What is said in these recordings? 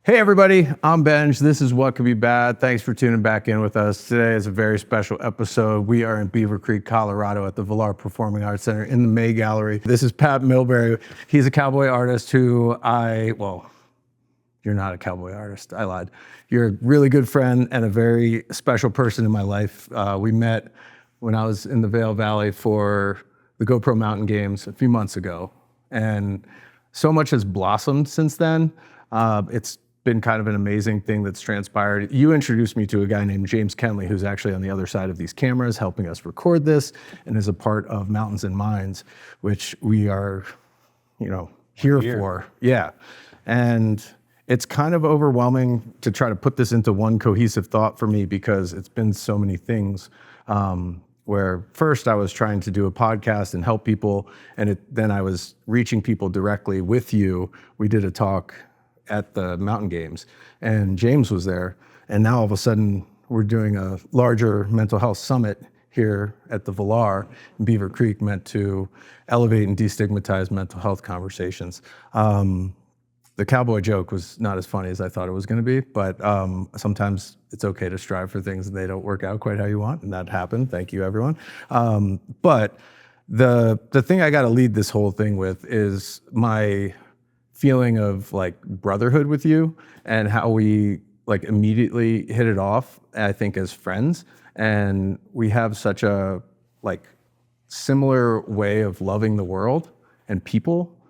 Hey everybody, I'm Benj. This is What Could Be Bad. Thanks for tuning back in with us. Today is a very special episode. We are in Beaver Creek, Colorado at the Vilar Performing Arts Center in the May Gallery. This is Pat Milbery. He's a cowboy artist who you're not a cowboy artist, I lied. You're a really good friend and a very special person in my life. We met when I was in the Vail Valley for the GoPro Mountain Games a few months ago. And so much has blossomed since then. It's been kind of an amazing thing that's transpired. You introduced me to a guy named James Kenley, who's actually on the other side of these cameras, helping us record this, and is a part of Mountains and Minds, which we are, here for. Yeah. And it's kind of overwhelming to try to put this into one cohesive thought for me because it's been so many things. Where first I was trying to do a podcast and help people, and then I was reaching people directly with you. We did a talk at the Mountain Games, and James was there, and now all of a sudden we're doing a larger mental health summit here at the Vilar in Beaver Creek meant to elevate and destigmatize mental health conversations. The cowboy joke was not as funny as I thought it was going to be, but sometimes it's okay to strive for things and they don't work out quite how you want, and that happened. Thank you, everyone. But the thing I got to lead this whole thing with is my feeling of like brotherhood with you and how we like immediately hit it off, I think, as friends. And we have such a like similar way of loving the world and people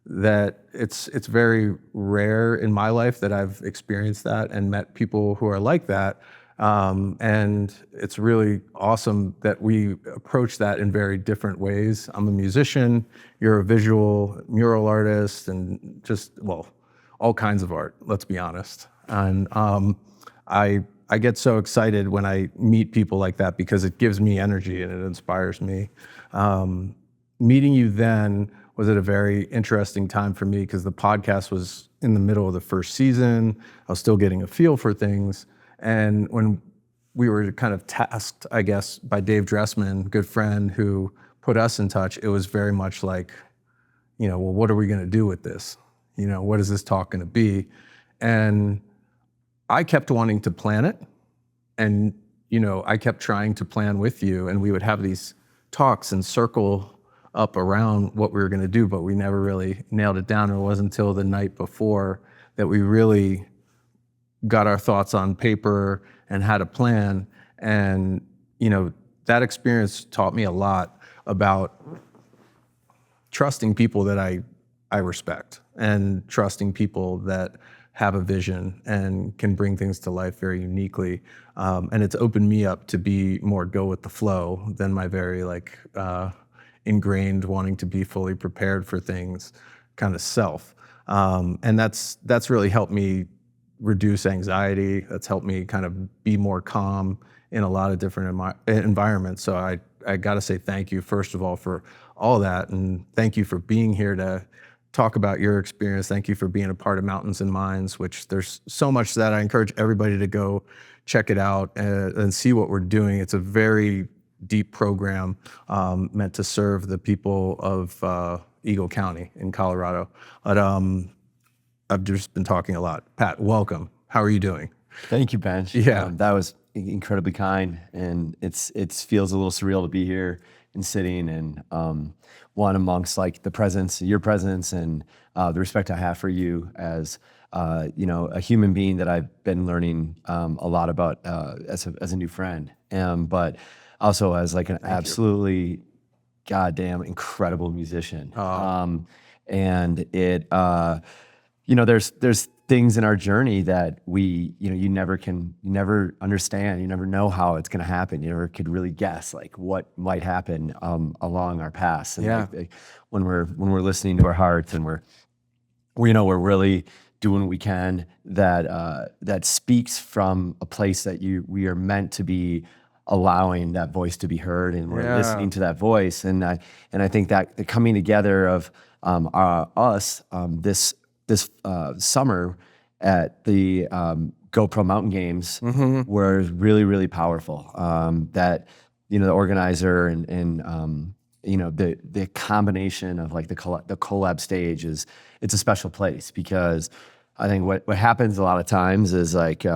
that it's very rare in my life that I've experienced that and met people who are like that. And it's really awesome that we approach that in very different ways. I'm a musician, you're a visual mural artist, and just, all kinds of art, let's be honest. And I get so excited when I meet people like that because it gives me energy and it inspires me. Meeting you then was at a very interesting time for me because the podcast was in the middle of the first season. I was still getting a feel for things. And when we were kind of tasked, I guess, by Dave Dressman, good friend who put us in touch, it was very much like, what are we going to do with this? What is this talk going to be? And I kept wanting to plan it. And, I kept trying to plan with you, and we would have these talks and circle up around what we were going to do, but we never really nailed it down. It wasn't until the night before that we really got our thoughts on paper and had a plan. And, that experience taught me a lot about trusting people that I respect and trusting people that have a vision and can bring things to life very uniquely. And it's opened me up to be more go with the flow than my very ingrained wanting to be fully prepared for things kind of self. And that's really helped me reduce anxiety. That's helped me kind of be more calm in a lot of different environments. So I got to say thank you, first of all, for all that. And thank you for being here to talk about your experience. Thank you for being a part of Mountains and Minds, which there's so much that I encourage everybody to go check it out and see what we're doing. It's a very deep program meant to serve the people of Eagle County in Colorado. But I've just been talking a lot. Pat, welcome. How are you doing? Thank you, Benj. Yeah. That was incredibly kind, and it feels a little surreal to be here and sitting and one amongst like your presence and the respect I have for you as a human being that I've been learning a lot about as a new friend, but also as like an absolutely goddamn incredible musician. And it there's things in our journey that we, you never understand. You never know how it's going to happen. You never could really guess like what might happen along our paths. And like, when we're listening to our hearts and we're really doing what we can, that speaks from a place that we are meant to be allowing that voice to be heard, and we're listening to that voice. And I think that the coming together of us this summer at the GoPro Mountain Games were really, really powerful. That the organizer and the combination of like the collab stage it's a special place because I think what happens a lot of times is like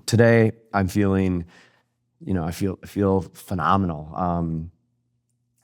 today I'm feeling, I feel phenomenal.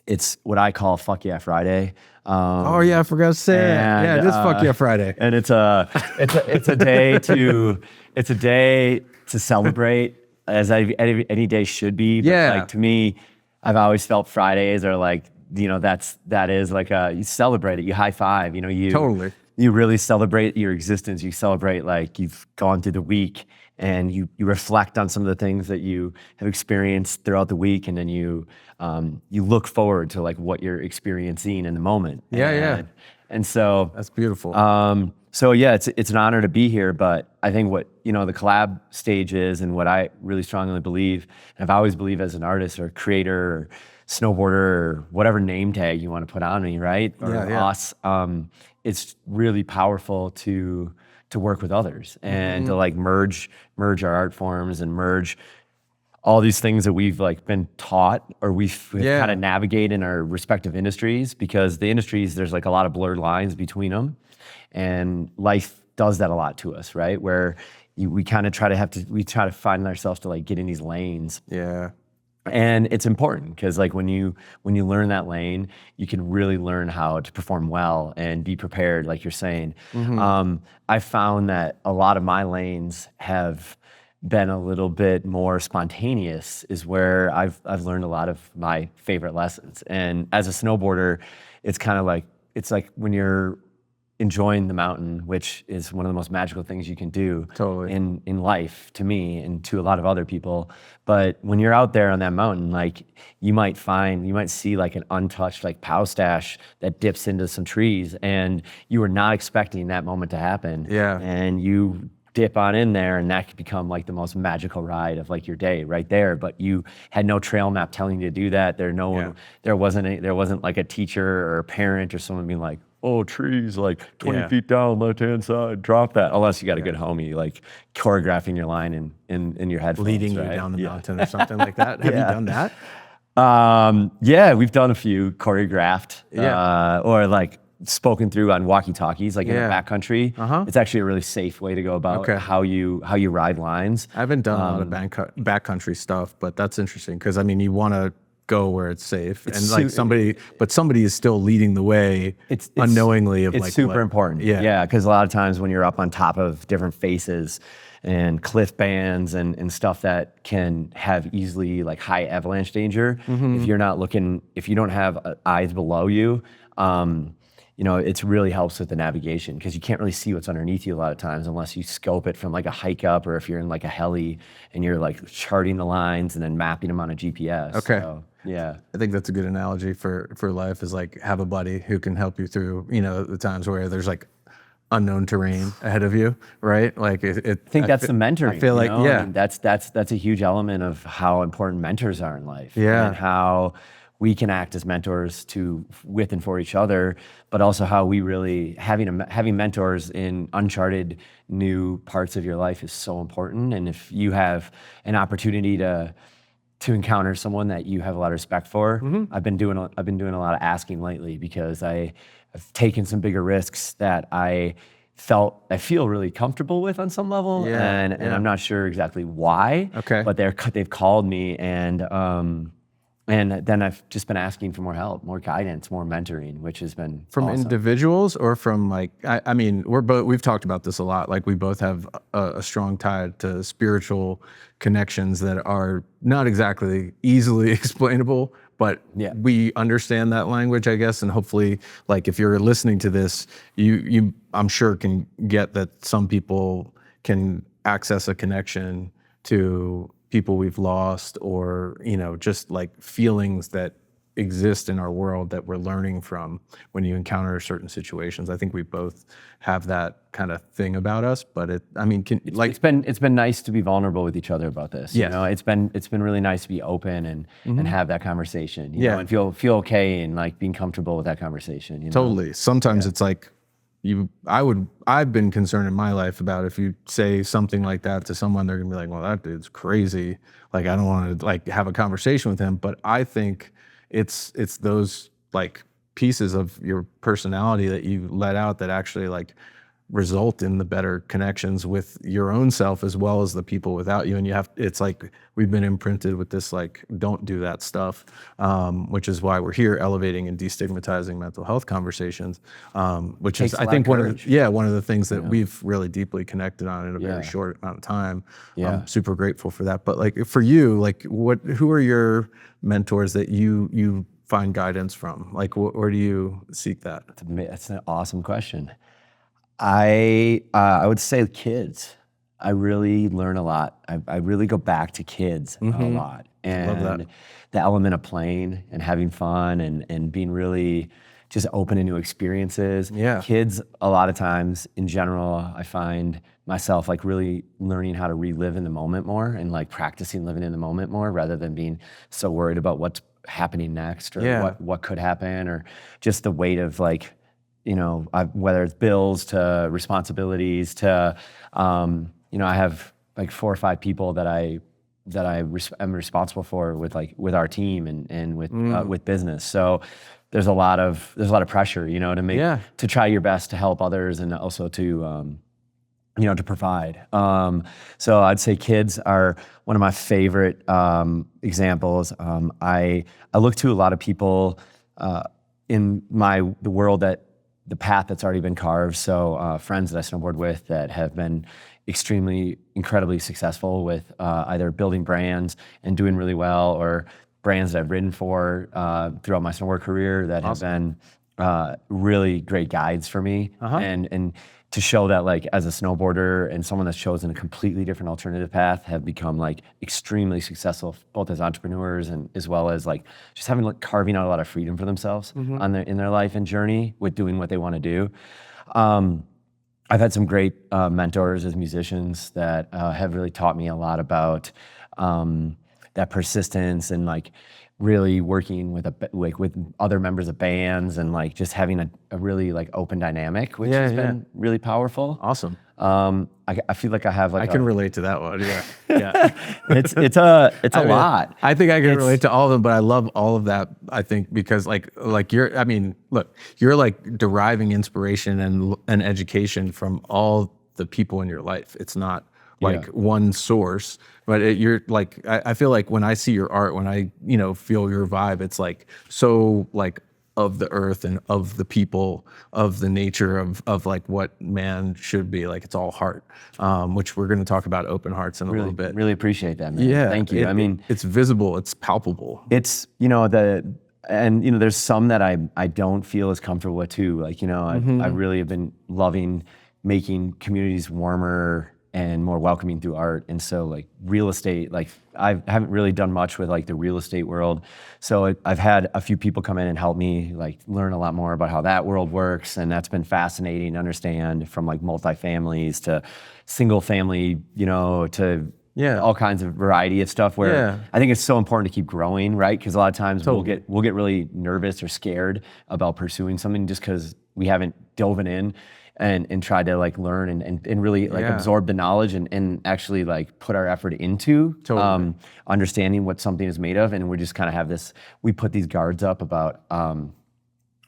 It's what I call Fuck Yeah Friday. Oh yeah, I forgot to say it. Yeah, it is Fuck Yeah Friday. And it's a day to celebrate, as any day should be. But Yeah. like to me, I've always felt Fridays are like, that is like you celebrate it, you high five, Totally. you really celebrate your existence. You celebrate like you've gone through the week, and you reflect on some of the things that you have experienced throughout the week, and then you look forward to like what you're experiencing in the moment. Yeah. And so That's beautiful. so yeah, it's an honor to be here. But I think what the collab stage is, and what I really strongly believe, and I've always believed as an artist or creator or snowboarder or whatever name tag you want to put on me, right? Or us. It's really powerful to work with others and to like merge our art forms and merge all these things that we've like been taught or we've kind of navigate in our respective industries, because the industries, there's like a lot of blurred lines between them, and life does that a lot to us, right? Where we kind of try to find ourselves to like get in these lanes. Yeah. And it's important because like when you learn that lane, you can really learn how to perform well and be prepared, like you're saying. I found that a lot of my lanes have been a little bit more spontaneous, is where I've learned a lot of my favorite lessons. And as a snowboarder, it's kind of like, it's like when you're enjoying the mountain, which is one of the most magical things you can do in life, to me and to a lot of other people. But when you're out there on that mountain, like you might see like an untouched like pow stash that dips into some trees, and you were not expecting that moment to happen. Yeah. And you dip on in there, and that could become like the most magical ride of like your day right there. But you had no trail map telling you to do that. There wasn't like a teacher or a parent or someone being like, oh, trees like 20 feet down, left-hand side, drop that. Unless you got a good homie, like choreographing your line in your headphones. Leading you down the mountain or something like that. Have you done that? Yeah, we've done a few choreographed or like spoken through on walkie-talkies, like in the backcountry. It's actually a really safe way to go about how you ride lines. I haven't done a lot of backcountry stuff, but that's interesting because I mean, you want to go where it's safe, and like somebody is still leading the way unknowingly. It's super important. Yeah, because a lot of times when you're up on top of different faces and cliff bands and stuff that can have easily like high avalanche danger, if you're not looking, if you don't have eyes below you, it really helps with the navigation, because you can't really see what's underneath you a lot of times unless you scope it from like a hike up, or if you're in like a heli and you're like charting the lines and then mapping them on a GPS. Okay. So, yeah. I think that's a good analogy for life, is like have a buddy who can help you through, the times where there's like unknown terrain ahead of you, right? Like I think that's the mentoring. I feel like, I mean, that's a huge element of how important mentors are in life. Yeah. And how we can act as mentors with and for each other, but also how we really having mentors in uncharted new parts of your life is so important. And if you have an opportunity to encounter someone that you have a lot of respect for, I've been doing a lot of asking lately, because I've taken some bigger risks that I feel really comfortable with on some level, and I'm not sure exactly why. Okay. But they've called me, and then I've just been asking for more help, more guidance, more mentoring, which has been from awesome. Individuals, or from like, I mean, we've talked about this a lot. Like we both have a strong tie to spiritual connections that are not exactly easily explainable, but we understand that language, I guess. And hopefully, like if you're listening to this, you I'm sure can get that some people can access a connection to people we've lost, or just like feelings that exist in our world that we're learning from when you encounter certain situations. I think we both have that kind of thing about us, but it's been nice to be vulnerable with each other about this. It's been really nice to be open and have that conversation, and feel okay and like being comfortable with that conversation. Totally. Sometimes it's like I've been concerned in my life about if you say something like that to someone, they're gonna be like, well, that dude's crazy. Like, I don't want to like have a conversation with him. But I think it's those like pieces of your personality that you let out that actually like result in the better connections with your own self as well as the people without you. And it's like we've been imprinted with this, like, don't do that stuff, which is why we're here elevating and destigmatizing mental health conversations, which is, I think, one of the things that we've really deeply connected on in a very short amount of time. I'm super grateful for that. But like for you, like who are your mentors that you find guidance from? Like where do you seek that? That's an awesome question. I would say kids. I really learn a lot. I really go back to kids a lot. And Love that. the element of playing and having fun and being really just open to new experiences. Yeah. Kids, a lot of times in general, I find myself like really learning how to relive in the moment more and like practicing living in the moment more rather than being so worried about what's happening next or what could happen, or just the weight of like, whether it's bills to responsibilities to, I have like 4 or 5 people that I'm responsible for with our team and with business. So there's a lot of pressure, to try your best to help others and also to provide. So I'd say kids are one of my favorite examples. I look to a lot of people in the world the path that's already been carved. So friends that I snowboard with that have been incredibly successful with either building brands and doing really well, or brands that I've ridden for throughout my snowboard career that have been really great guides for me. And to show that like as a snowboarder and someone that's chosen a completely different alternative path have become like extremely successful both as entrepreneurs and as well as like just having like carving out a lot of freedom for themselves in their life and journey with doing what they want to do. I've had some great mentors as musicians that have really taught me a lot about that persistence and like really working with with other members of bands and like just having a really like open dynamic, which has been really powerful. Awesome. I feel like I have like I can relate to that one. Yeah. it's a lot. I think I can relate to all of them, but I love all of that. I think because like you're like deriving inspiration and education from all the people in your life. It's not like one source, but you're like, I feel like when I see your art, when I, feel your vibe, it's like, so like of the earth and of the people, of the nature of like what man should be. Like it's all heart, which we're going to talk about open hearts in a little bit. Really appreciate that, man. Yeah. Thank you. It's visible, it's palpable. It's, there's some that I don't feel as comfortable with too. Like, I really have been loving making communities warmer and more welcoming through art. And so like real estate, like I haven't really done much with like the real estate world. So I've had a few people come in and help me like learn a lot more about how that world works. And that's been fascinating to understand, from like multifamilies to single family, to all kinds of variety of stuff where I think it's so important to keep growing, right? Because a lot of times we'll get really nervous or scared about pursuing something just because we haven't dove in and try to like learn and really like absorb the knowledge and actually like put our effort into understanding what something is made of. And we just kind of have we put these guards up about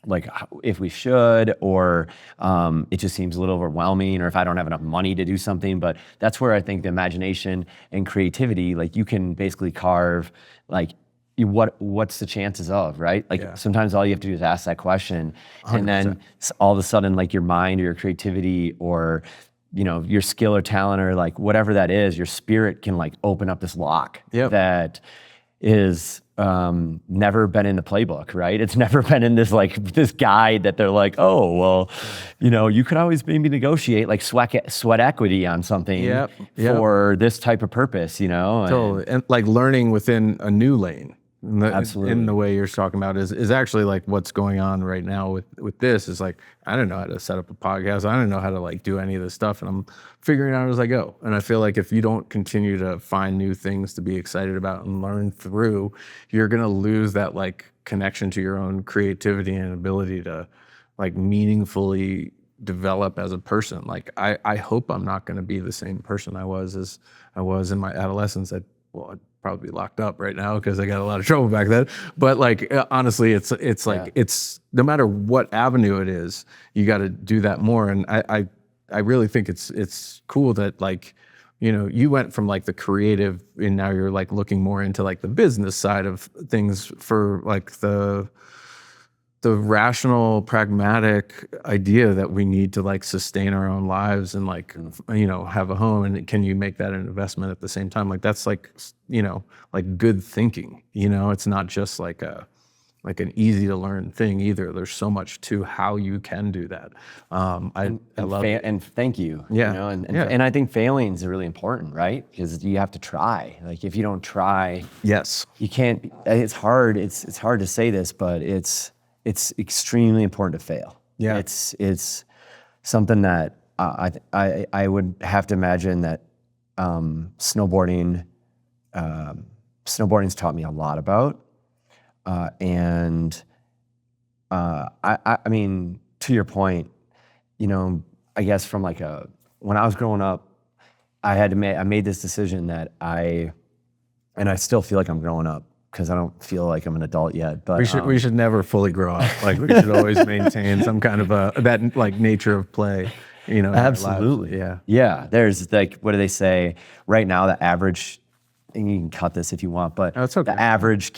like if we should, or it just seems a little overwhelming, or if I don't have enough money to do something. But that's where I think the imagination and creativity, like you can basically carve like what's the chances of, right? Like sometimes all you have to do is ask that question 100%. And then all of a sudden like your mind or your creativity or your skill or talent or like whatever that is, your spirit can like open up this lock that is never been in the playbook, right? It's never been in this guide that they're like, oh, well, you could always maybe negotiate like sweat equity on something for this type of purpose, Totally. And like learning within a new lane. Absolutely. In the way you're talking about is actually like what's going on right now with this is like, I don't know how to set up a podcast. I don't know how to like do any of this stuff, and I'm figuring it out as I go. And I feel like if you don't continue to find new things to be excited about and learn through, you're going to lose that like connection to your own creativity and ability to like meaningfully develop as a person. Like I hope I'm not going to be the same person I was in my adolescence. I'd probably be locked up right now because I got a lot of trouble back then. But like honestly, it's like it's no matter what avenue it is, you got to do that more. And I I really think it's cool that like, you know, you went from like the creative and now you're like looking more into like the business side of things for like the rational, pragmatic idea that we need to like sustain our own lives and like, you know, have a home. And can you make that an investment at the same time? Like that's like, you know, like good thinking, you know, it's not just like an easy to learn thing either. There's so much to how you can do that. I love it. And thank you. Yeah. You know, and I think failing is really important, right? Because you have to try. Like if you don't try, Yes. you can't. It's hard. It's hard to say this, but it's extremely important to fail. Yeah. It's something that I would have to imagine that snowboarding's taught me a lot about. I mean, to your point, you know, I guess from like when I was growing up, I made this decision that I still feel like I'm growing up because I don't feel like I'm an adult yet. But we should never fully grow up. Like we should always maintain some kind of that like nature of play, you know. in our lives. absolutely, Yeah. yeah. There's like, what do they say? Right now, the average. And you can cut this if you want, but it's okay. the average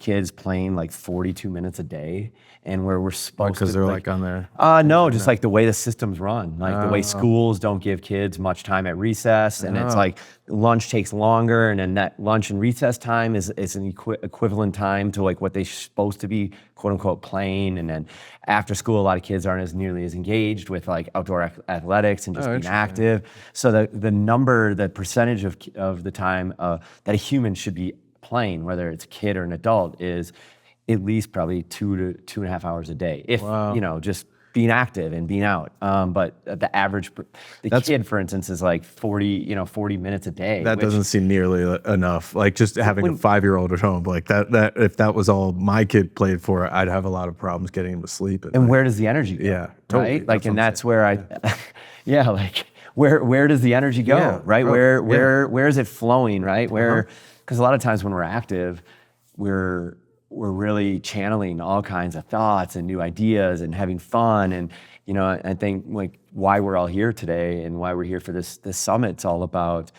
kid's playing like 42 minutes a day, and where we're supposed to Because they're like on there. no, just like the way the system's run, like the way schools don't give kids much time at recess, and it's like lunch takes longer, and then that lunch and recess time is an equivalent time to like what they're supposed to be quote unquote playing, and then after school, a lot of kids aren't as nearly as engaged with like outdoor athletics and just being active. So the percentage of the time that a human should be playing, whether it's a kid or an adult, is at least probably 2 to 2.5 hours a day. If you know, just being active and being out. But the average, kid, for instance, is like 40 minutes a day. That doesn't seem nearly enough. Like just having a 5-year-old at home, like that if that was all my kid played for, I'd have a lot of problems getting him to sleep. And where does the energy go? Yeah, totally. Right? Like, and that's where like where does the energy go? Yeah, right? Where is it flowing? Right? Because a lot of times when we're active, we're really channeling all kinds of thoughts and new ideas and having fun. And, you know, I think like why we're all here today and why we're here for this summit's all about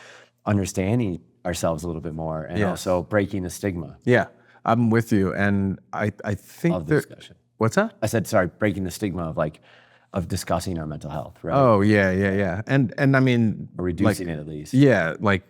understanding ourselves a little bit more and also breaking the stigma. Yeah, I'm with you. And I think of the discussion. What's that? I said, sorry, breaking the stigma of discussing our mental health, right? Oh, yeah. And I mean, or reducing it at least. Yeah, like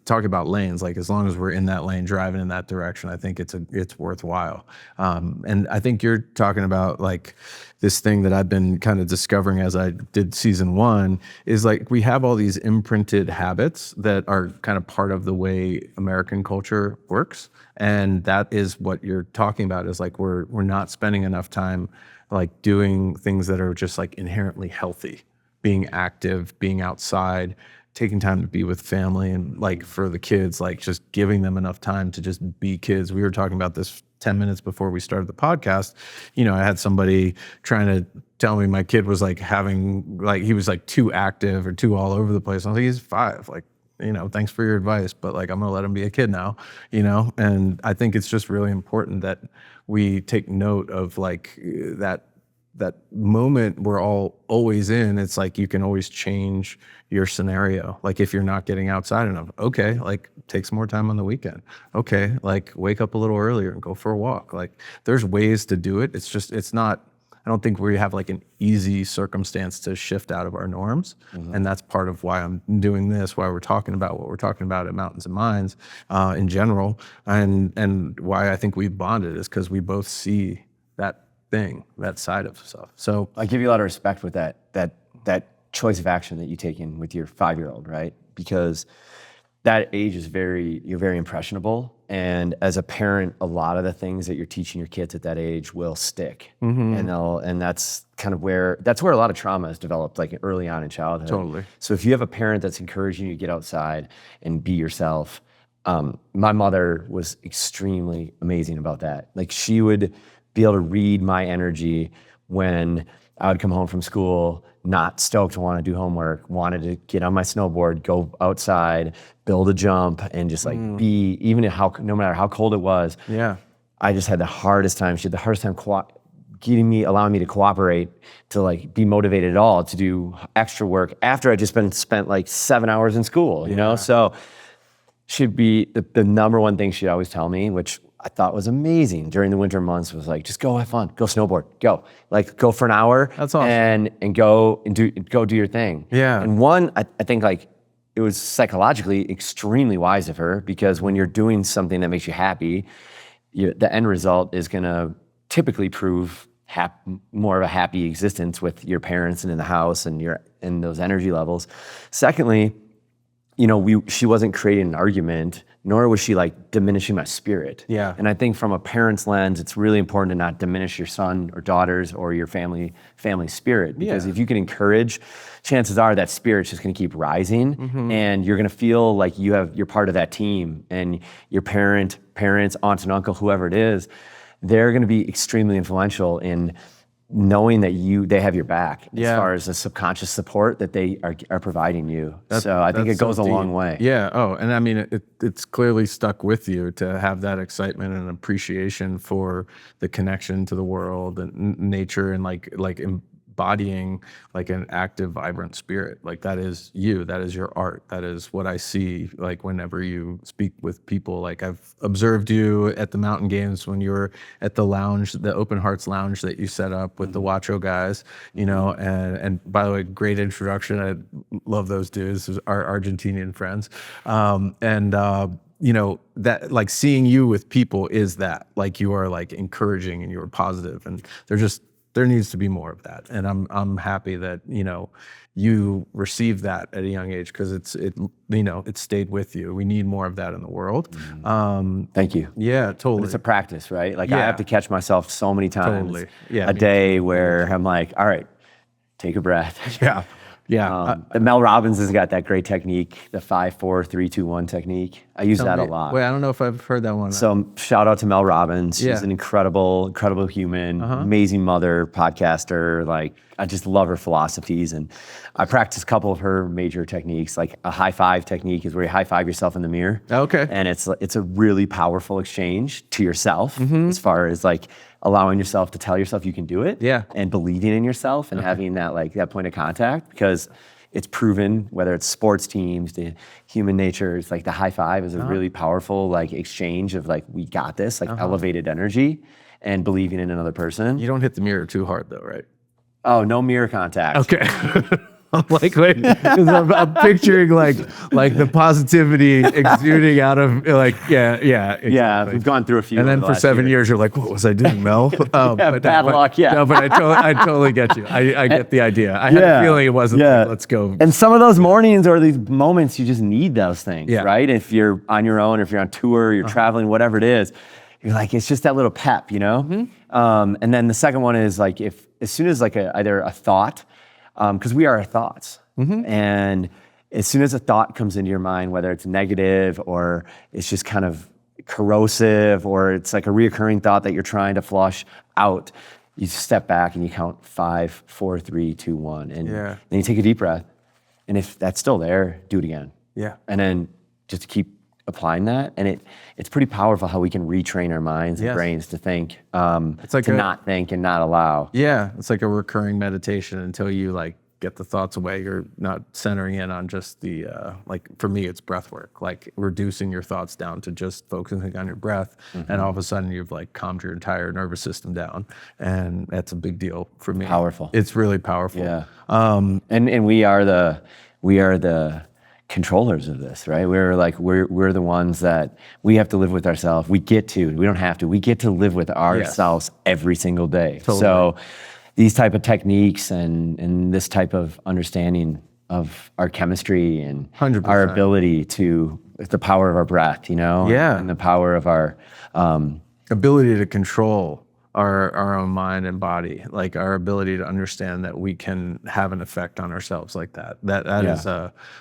talk about lanes, like as long as we're in that lane driving in that direction, I think it's worthwhile. And I think you're talking about like this thing that I've been kind of discovering as I did season 1 is like we have all these imprinted habits that are kind of part of the way American culture works. And that is what you're talking about is like we're not spending enough time like doing things that are just like inherently healthy, being active, being outside, taking time to be with family, and like for the kids, like just giving them enough time to just be kids. We were talking about this 10 minutes before we started the podcast. You know, I had somebody trying to tell me my kid was like he was like too active or too all over the place. I was like, he's 5. Like, you know, thanks for your advice, but like I'm gonna let him be a kid now, you know? And I think it's just really important that we take note of like that moment we're all always in. It's like you can always change your scenario. Like if you're not getting outside enough, okay, like take some more time on the weekend. Okay, like wake up a little earlier and go for a walk. Like there's ways to do it. It's not, I don't think we have like an easy circumstance to shift out of our norms. Mm-hmm. And that's part of why I'm doing this, why we're talking about what we're talking about at Mountains and Minds in general. And why I think we've bonded is because we both see that side of stuff. So I give you a lot of respect with that choice of action that you take in with your 5-year-old, right? Because that age is you're very impressionable. And as a parent, a lot of the things that you're teaching your kids at that age will stick. Mm-hmm. And that's kind of where a lot of trauma is developed, like early on in childhood. Totally. So if you have a parent that's encouraging you to get outside and be yourself, my mother was extremely amazing about that. Like she would be able to read my energy when I would come home from school, not stoked to want to do homework, wanted to get on my snowboard, go outside, build a jump, and just like be, no matter how cold it was. Yeah. I just had the hardest time. She had the hardest time allowing me to cooperate, to like be motivated at all, to do extra work after I just spent like 7 hours in school, you know? So she'd be, the number one thing she'd always tell me, which I thought was amazing during the winter months, was like, just go have fun, go snowboard, go for an hour. That's awesome. And go do your thing. Yeah. And one, I think like, it was psychologically extremely wise of her, because when you're doing something that makes you happy, the end result is gonna typically prove more of a happy existence with your parents and in the house and those energy levels. Secondly, you know, she wasn't creating an argument, nor was she like diminishing my spirit. Yeah. And I think from a parent's lens, it's really important to not diminish your son or daughters or your family spirit, because if you can encourage, chances are that spirit's just going to keep rising, and you're going to feel like you're part of that team, and your parents, aunts and uncle, whoever it is, they're going to be extremely influential in knowing that they have your back as far as the subconscious support that they are providing you. So I think it goes a long way. Yeah. Oh, and I mean, it's clearly stuck with you to have that excitement and appreciation for the connection to the world and nature, and like embodying like an active, vibrant spirit. Like that is you, that is your art. That is what I see like whenever you speak with people. Like I've observed you at the mountain games when you were at the lounge, the Open Hearts Lounge that you set up with the Wacho guys, you know, and by the way, great introduction. I love those dudes, our Argentinian friends. You know, that like seeing you with people is that like you are like encouraging and you are positive, and there needs to be more of that. And I'm happy that, you know, you received that at a young age, because it stayed with you. We need more of that in the world. Thank you. Yeah, totally. But it's a practice, right? Like I have to catch myself so many times a day where I'm like, all right, take a breath. Yeah. Mel Robbins has got that great technique, the 5, 4, 3, 2, 1 technique. I use that a lot. Wait, I don't know if I've heard that one. So shout out to Mel Robbins. She's an incredible human, amazing mother, podcaster. Like I just love her philosophies, and I practice a couple of her major techniques. Like a high five technique is where you high five yourself in the mirror. Okay. And it's a really powerful exchange to yourself, as far as like allowing yourself to tell yourself you can do it. Yeah. And believing in yourself and having that point of contact, because it's proven, whether it's sports teams, the human nature, it's like the high five is a really powerful like exchange of like, we got this, like elevated energy and believing in another person. You don't hit the mirror too hard though, right? Oh, no mirror contact. Okay. I'm like, wait, 'cause I'm picturing like the positivity exuding out of like, exactly. Yeah, we've gone through a few. And then for 7 years, you're like, what was I doing, Mel? Bad luck, No, but I totally get you. I get the idea. I had a feeling it wasn't like, let's go. And some of those mornings or these moments, you just need those things, right? If you're on your own, if you're on tour, you're traveling, whatever it is, you're like, it's just that little pep, you know? And then the second one is like, as soon as like either a thought, because we are our thoughts. And as soon as a thought comes into your mind, whether it's negative or it's just kind of corrosive or it's like a reoccurring thought that you're trying to flush out, you step back and you count 5, 4, 3, 2, 1. And then you take a deep breath. And if that's still there, do it again. Yeah. And then just keep applying that. And it's pretty powerful how we can retrain our minds and brains to think, it's like to not think and not allow. Yeah, it's like a recurring meditation until you like get the thoughts away. You're not centering in on just the, like for me, it's breath work, like reducing your thoughts down to just focusing on your breath. And all of a sudden you've like calmed your entire nervous system down. And that's a big deal for me. Powerful. It's really powerful. Yeah. And we are the controllers of this, right? We're the ones that we have to live with ourselves. We get to live with ourselves every single day. Totally. So these type of techniques and this type of understanding of our chemistry and 100%. our ability to, the power of our breath, you know? Yeah. And the power of our ability to control our own mind and body, like our ability to understand that we can have an effect on ourselves like that. That is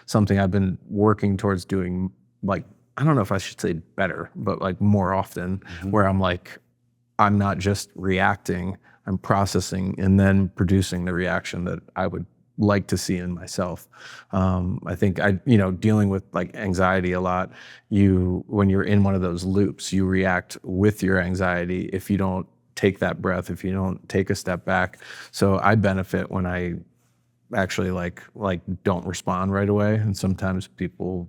something I've been working towards doing, like, I don't know if I should say better, but like more often, where I'm like, I'm not just reacting, I'm processing and then producing the reaction that I would like to see in myself. I think dealing with like anxiety a lot, when you're in one of those loops, you react with your anxiety if you don't take that breath, if you don't take a step back. So I benefit when I actually like don't respond right away. And sometimes people,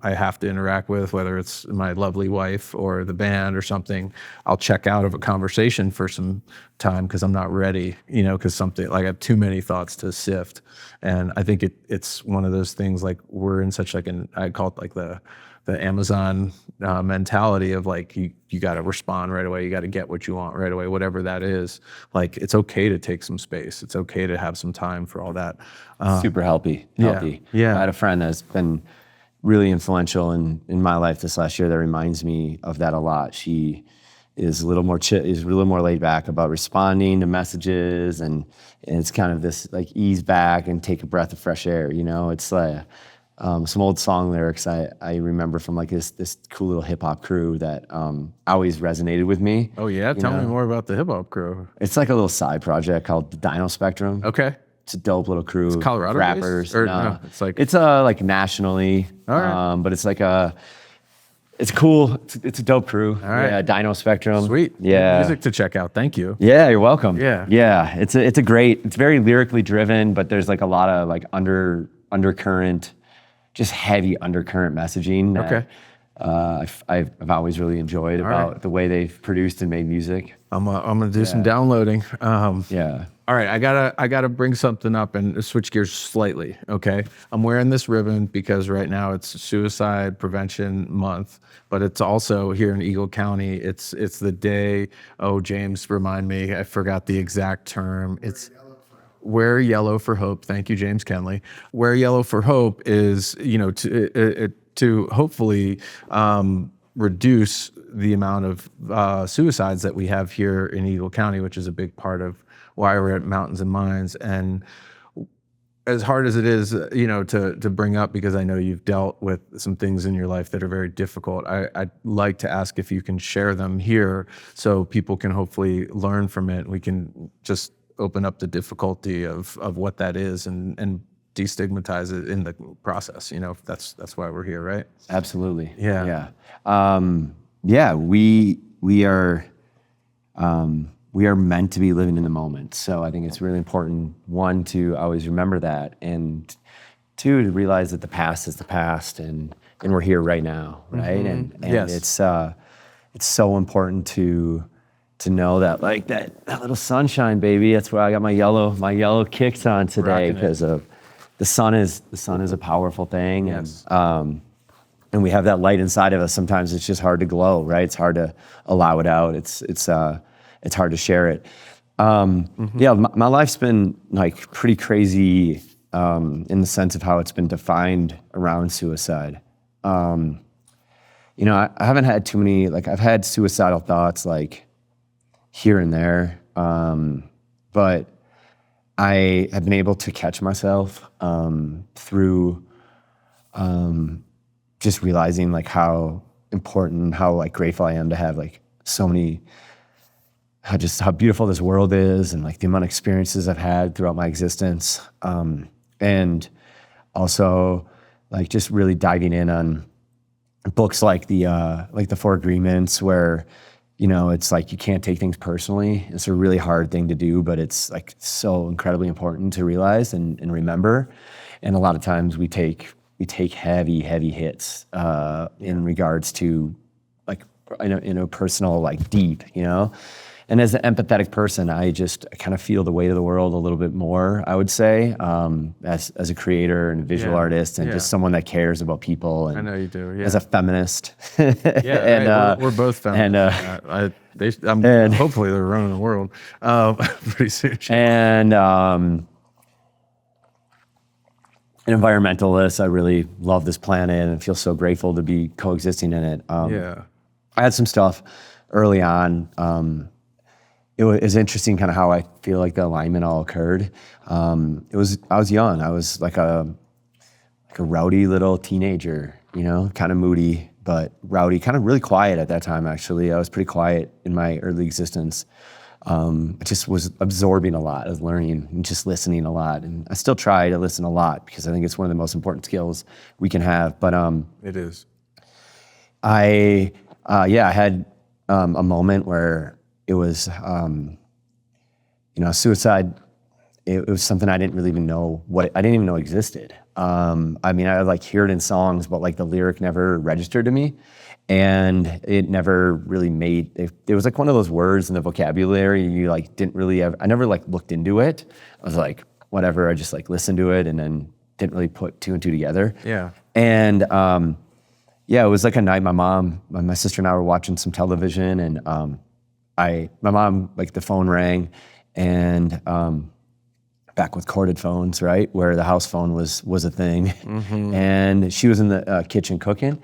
I have to interact with, whether it's my lovely wife or the band or something, I'll check out of a conversation for some time because I'm not ready, because something like I have too many thoughts to sift. And I think it's one of those things, like we're in such like I call it like the Amazon mentality of like you got to respond right away. You got to get what you want right away, whatever that is. Like it's okay to take some space. It's okay to have some time for all that. Super healthy. Yeah. I had a friend that's been really influential in my life this last year that reminds me of that a lot. She is a little more laid back about responding to messages, and it's kind of this like ease back and take a breath of fresh air. It's like some old song lyrics I remember from like this cool little hip hop crew that always resonated with me. Oh yeah, tell me more about the hip hop crew. It's like a little side project called the Dino Spectrum. Okay. It's a dope little crew. It's Colorado rappers. Based? Or no, it's like nationally. All right. But it's like it's cool. It's a dope crew. All right. Yeah, Dino Spectrum. Sweet. Yeah. Music to check out. Thank you. Yeah, you're welcome. Yeah. Yeah. It's very lyrically driven, but there's like a lot of like undercurrent, just heavy undercurrent messaging that, Okay. I've always really enjoyed about the way they've produced and made music. I'm gonna do some downloading. Yeah. All right, I gotta bring something up and switch gears slightly. Okay, I'm wearing this ribbon because right now it's Suicide Prevention Month, but it's also here in Eagle County. It's the day. Oh, James, remind me. I forgot the exact term. It's Wear Yellow for Hope. Thank you, James Kenley. Wear Yellow for Hope is to hopefully reduce the amount of suicides that we have here in Eagle County, which is a big part of why we're at Mountains and Minds. And as hard as it is, to bring up, because I know you've dealt with some things in your life that are very difficult, I'd like to ask if you can share them here so people can hopefully learn from it. We can just open up the difficulty of what that is and destigmatize it in the process. That's why we're here, right? Absolutely. Yeah. We are meant to be living in the moment. So I think it's really important, one, to always remember that, and two, to realize that the past is the past, and we're here right now, right? Mm-hmm. And Yes. it's so important to know that, like that little sunshine, baby. That's where I got my yellow kicks on today, because of the sun is a powerful thing. Yes. And we have that light inside of us. Sometimes it's just hard to glow, right? It's hard to allow it out. It's hard to share it. Yeah, my life's been like pretty crazy in the sense of how it's been defined around suicide. I haven't had too many, like I've had suicidal thoughts like here and there, but I have been able to catch myself through just realizing like how important, how like grateful I am to have like so many, how beautiful this world is, and like the amount of experiences I've had throughout my existence. And also like just really diving in on books like the Four Agreements, where, it's like you can't take things personally. It's a really hard thing to do, but it's like so incredibly important to realize and remember. And a lot of times we take heavy hits in regards to like in a personal, like deep, And as an empathetic person, I kind of feel the weight of the world a little bit more, I would say, as a creator and a visual artist, and just someone that cares about people. And I know you do. Yeah. as a feminist. And we're both feminists. And hopefully they're running the world pretty soon. And an environmentalist. I really love this planet and feel so grateful to be coexisting in it. I had some stuff early on. It was interesting kind of how I feel like the alignment all occurred. I was young. I was like a rowdy little teenager, kind of moody, but rowdy, kind of really quiet at that time, actually. I was pretty quiet in my early existence. I just was absorbing a lot, I was learning and just listening a lot. And I still try to listen a lot because I think it's one of the most important skills we can have. But it is. I had a moment where it was, suicide. It was something I didn't really even know I didn't even know existed. I mean, I like hear it in songs, but like the lyric never registered to me, and it never really it was like one of those words in the vocabulary you like didn't really I never like looked into it. I was like, whatever, I just like listened to it and then didn't really put two and two together. Yeah. And it was like a night my sister and I were watching some television, and my mom, like the phone rang, and back with corded phones, right, where the house phone was a thing. And she was in the kitchen cooking,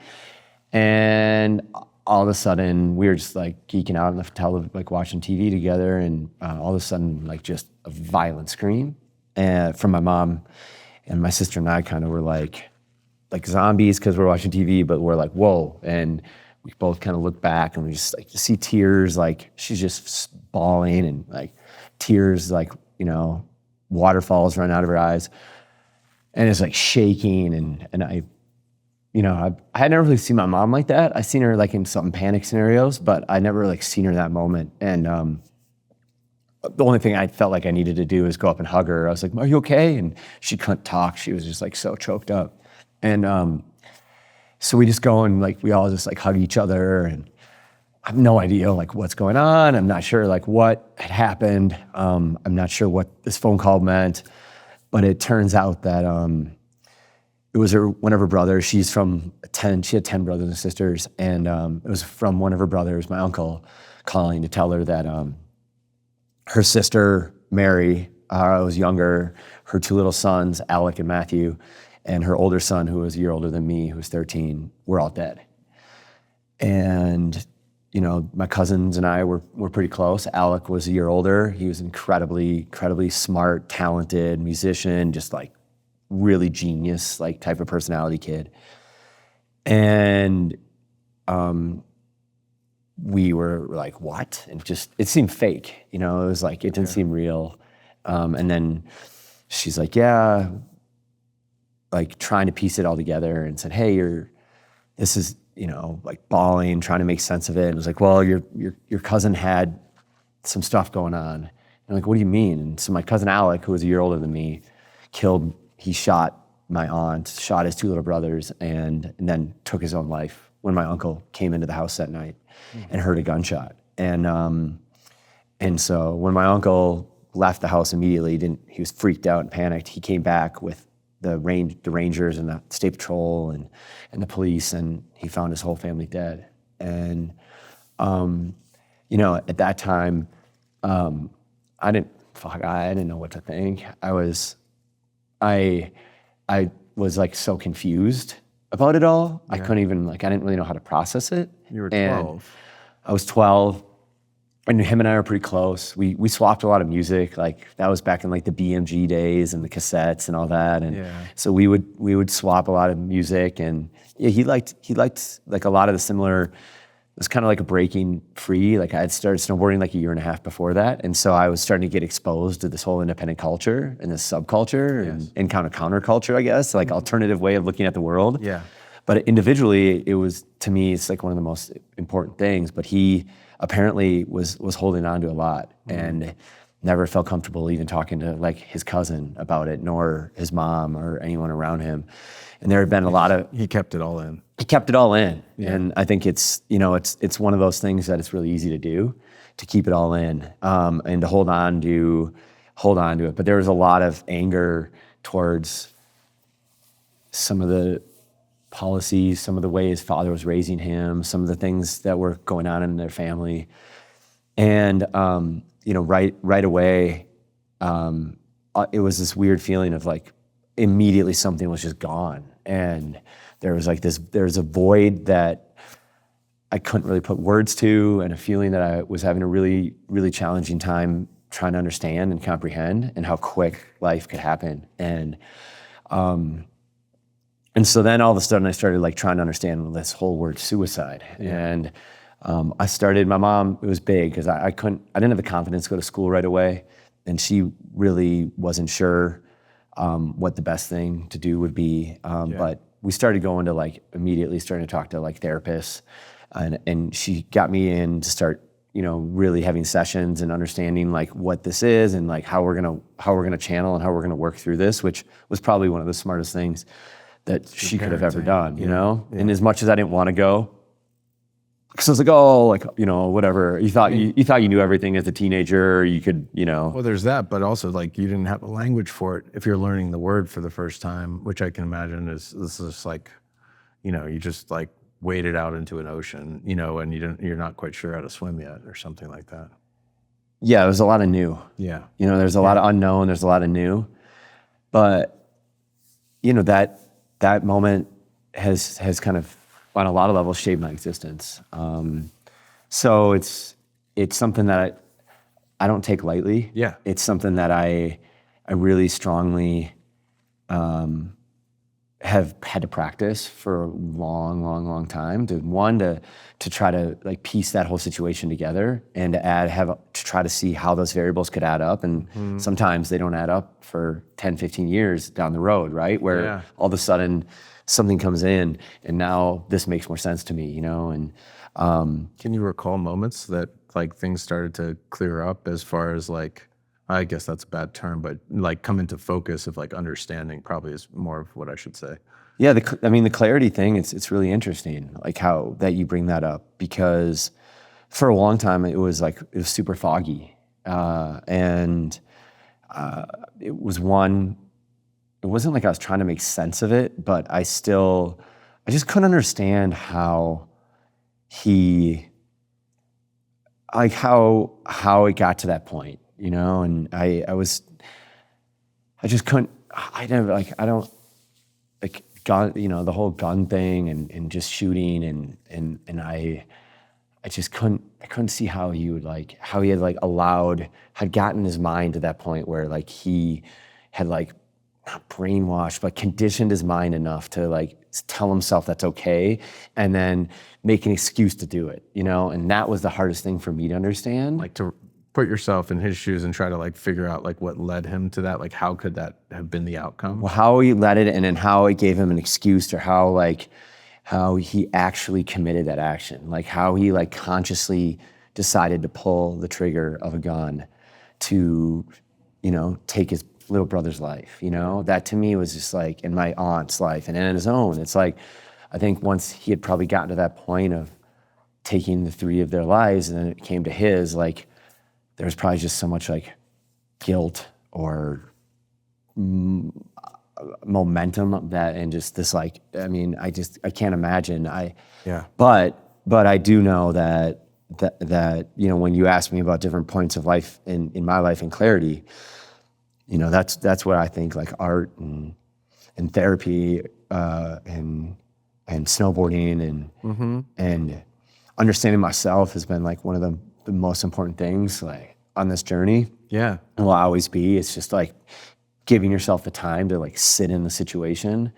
and all of a sudden we were just like geeking out on the like watching TV together, and all of a sudden like just a violent scream from my mom, and my sister and I kind of were like zombies because we're watching TV, but we're like, whoa. And we both kind of look back, and we just like see tears, like she's just bawling, and like tears, like, waterfalls run out of her eyes, and it's like shaking. And I had never really seen my mom like that. I seen her like in some panic scenarios, but I never like seen her in that moment. And the only thing I felt like I needed to do is go up and hug her. I was like, "Are you okay?" And she couldn't talk. She was just like so choked up. And so we just go and like we all just like hug each other, and I have no idea like what's going on. I'm not sure like what had happened. I'm not sure what this phone call meant, but it turns out that it was one of her brothers. She had 10 brothers and sisters, and it was from one of her brothers, my uncle, calling to tell her that her sister, Mary, was younger, her two little sons, Alec and Matthew, and her older son, who was a year older than me, who was 13, were all dead. And my cousins and I were pretty close. Alec was a year older. He was incredibly smart, talented musician, just like really genius, like type of personality kid. And we were like, what? And it seemed fake, it was like, it didn't seem real. And then she's like, yeah, like trying to piece it all together, and said, hey, this is, like bawling, trying to make sense of it. And it was like, well, your cousin had some stuff going on. And I'm like, what do you mean? And so my cousin Alec, who was a year older than me, he shot my aunt, shot his two little brothers, and then took his own life when my uncle came into the house that night and heard a gunshot. And so when my uncle left the house immediately, he was freaked out and panicked. He came back with the rangers and the state patrol and the police, and he found his whole family dead. And at that time, I didn't know what to think. I was like so confused about it all. Yeah. I couldn't even I didn't really know how to process it. You were 12. And I was 12. And him and I were pretty close. We swapped a lot of music. Like that was back in like the BMG days and the cassettes and all that. And so we would swap a lot of music. And he liked like a lot of the similar. It was kind of like a breaking free. Like I had started snowboarding like a year and a half before that, and so I was starting to get exposed to this whole independent culture and this subculture and kind of counterculture, I guess, like alternative way of looking at the world. Yeah. But individually, it was, to me, it's like one of the most important things. But he apparently was holding on to a lot and never felt comfortable even talking to like his cousin about it, nor his mom or anyone around him. And there had been a lot of... He kept it all in. He kept it all in. Yeah. And I think it's one of those things that it's really easy to do, to keep it all in, and to hold on to it. But there was a lot of anger towards some of the policies, some of the way his father was raising him, some of the things that were going on in their family. And, right away, it was this weird feeling of like, immediately something was just gone. And there was like there's a void that I couldn't really put words to, and a feeling that I was having a really, really challenging time trying to understand and comprehend, and how quick life could happen. And so then all of a sudden I started like trying to understand this whole word suicide. Yeah. And I started, my mom, it was big because I didn't have the confidence to go to school right away. And she really wasn't sure what the best thing to do would be. But we started going to like immediately starting to talk to like therapists, and she got me in to start really having sessions and understanding like what this is and like how we're gonna channel and how we're gonna work through this, which was probably one of the smartest things that she could have ever done, you know? Yeah. And as much as I didn't want to go, because I was like, oh, like, whatever. You thought you knew everything as a teenager, you could, Well, there's that, but also like you didn't have a language for it if you're learning the word for the first time, which I can imagine this is just like, you just like waded out into an ocean, and you're not quite sure how to swim yet or something like that. Yeah, there's a lot of new. Yeah. There's a lot of unknown, there's a lot of new. But, that moment has kind of, on a lot of levels, shaped my existence. So it's something that I don't take lightly. Yeah. It's something that I really strongly have had to practice for a long time. To try to like piece that whole situation together and to try to see how those variables could add up. And sometimes they don't add up for 10, 15 years down the road, right? Where all of a sudden something comes in and now this makes more sense to me, and can you recall moments that like things started to clear up as far as like, I guess that's a bad term, but like come into focus of like understanding probably is more of what I should say. Yeah, the clarity thing, it's really interesting, like how that you bring that up, because for a long time it was super foggy, and it wasn't like I was trying to make sense of it, but I just couldn't understand how how it got to that point, and I just couldn't, I don't like gun, the whole gun thing and just shooting and I just couldn't see how he had gotten his mind to that point where like he had like not brainwashed, but conditioned his mind enough to like tell himself that's okay and then make an excuse to do it, and that was the hardest thing for me to understand. Like to put yourself in his shoes and try to like figure out like what led him to that, like how could that have been the outcome? Well, how he led it and then how it gave him an excuse, or how he actually committed that action, like how he like consciously decided to pull the trigger of a gun to, take his little brother's life, that to me was just like, in my aunt's life and in his own, it's like, I think once he had probably gotten to that point of taking the three of their lives and then it came to his, like, there was probably just so much like guilt or momentum of that, and just this like, I mean, I can't imagine. But I do know that when you ask me about different points of life in my life and clarity, that's what I think like art and therapy and snowboarding and understanding myself has been like one of the most important things like on this journey. Yeah. And will always be. It's just like giving yourself the time to like sit in the situation,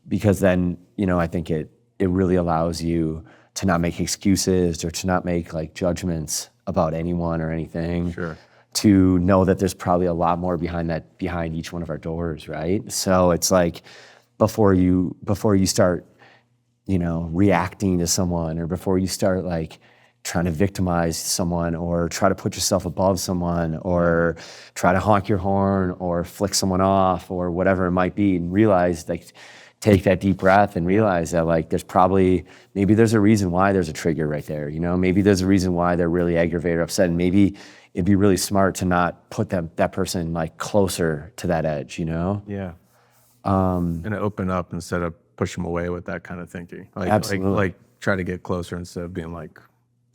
because then, I think it really allows you to not make excuses or to not make like judgments about anyone or anything. Sure. To know that there's probably a lot more behind each one of our doors, right? So it's like before you start, reacting to someone, or before you start like trying to victimize someone or try to put yourself above someone or try to honk your horn or flick someone off or whatever it might be, and realize like, take that deep breath and realize that like maybe there's a reason why there's a trigger right there, maybe there's a reason why they're really aggravated or upset, and maybe it'd be really smart to not put that person like closer to that edge, Yeah. And open up instead of push them away with that kind of thinking. Like, absolutely. Like try to get closer instead of being like,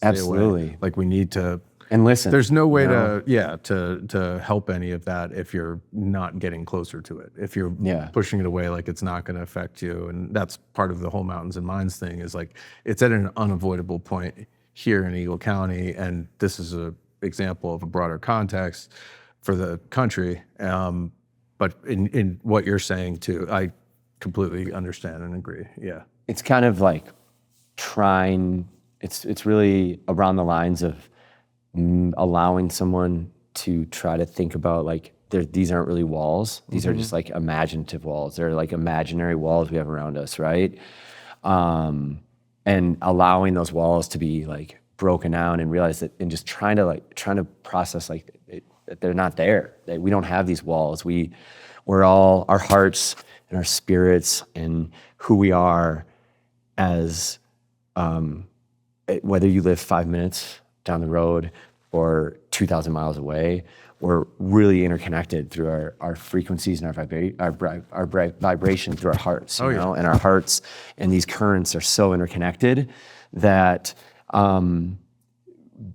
absolutely away. Like we need to, and listen. There's no way to help any of that if you're not getting closer to it. If you're pushing it away, like it's not going to affect you. And that's part of the whole mountains and minds thing, is like it's at an unavoidable point here in Eagle County, and this is a example of a broader context for the country. But in what you're saying too, I completely understand and agree. Yeah. It's kind of like it's really around the lines of allowing someone to try to think about like, these aren't really walls. These are just like imaginative walls. They're like imaginary walls we have around us, right? And allowing those walls to be like broken down and realize that, and just trying to process that they're not there, that we don't have these walls. We're all, our hearts and our spirits and who we are as, whether you live 5 minutes down the road or 2,000 miles away, we're really interconnected through our frequencies and our vibration through our hearts, you know? And our hearts and these currents are so interconnected that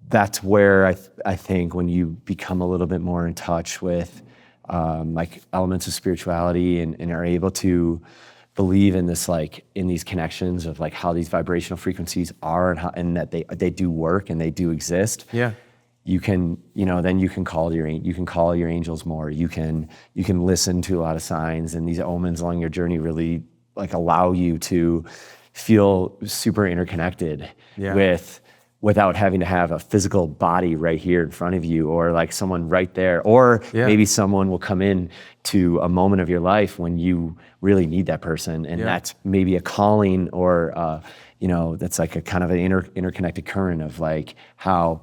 that's where I think when you become a little bit more in touch with like elements of spirituality and are able to believe in this, like in these connections of like how these vibrational frequencies are and that they do work and they do exist. Yeah. You can, then you can call your angels more. You can listen to a lot of signs, and these omens along your journey really like allow you to feel super interconnected without having to have a physical body right here in front of you, or like someone right there, or maybe someone will come in to a moment of your life when you really need that person, and that's maybe a calling, or that's like a kind of an interconnected current of like how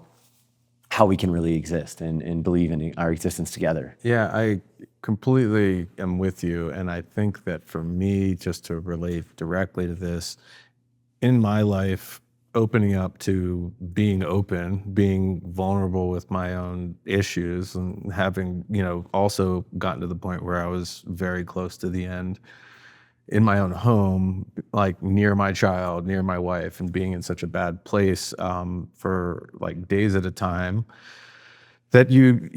we can really exist and believe in our existence together. Yeah, I completely am with you. And I think that for me, just to relate directly to this, in my life, opening up to being open, being vulnerable with my own issues, and having, also gotten to the point where I was very close to the end in my own home, like near my child, near my wife, and being in such a bad place for like days at a time, that you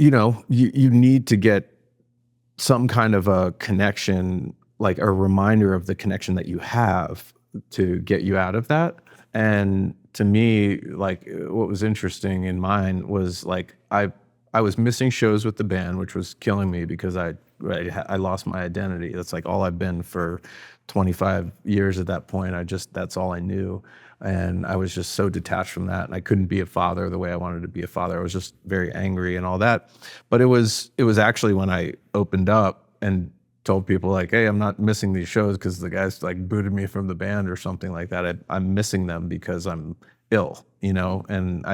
need to get some kind of a connection, like a reminder of the connection that you have to get you out of that. And to me, like what was interesting in mine was like I was missing shows with the band, which was killing me because I lost my identity. That's like all I've been for 25 years at that point. That's all I knew. And I was just so detached from that. And I couldn't be a father the way I wanted to be a father. I was just very angry and all that. But it was actually when I opened up and told people like, hey, I'm not missing these shows because the guys like booted me from the band or something like that. I'm missing them because I'm ill, and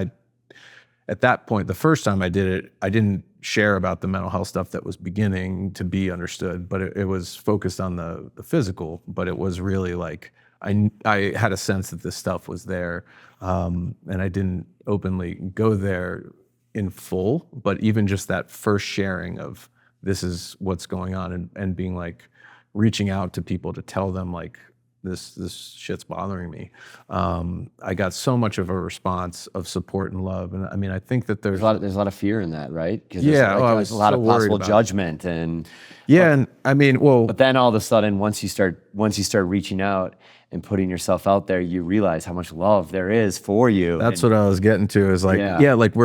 at that point, the first time I did it, I didn't share about the mental health stuff that was beginning to be understood, but it was focused on the physical. But it was really like I had a sense that this stuff was there, and I didn't openly go there in full. But even just that first sharing of this is what's going on, and being like reaching out to people to tell them like this shit's bothering me. I got so much of a response of support and love, and I mean, I think that there's a lot of fear in that, right? There's a lot of possible judgment, and and I mean, but then all of a sudden, once you start reaching out and putting yourself out there, you realize how much love there is for you. That's what I was getting to. Is like, like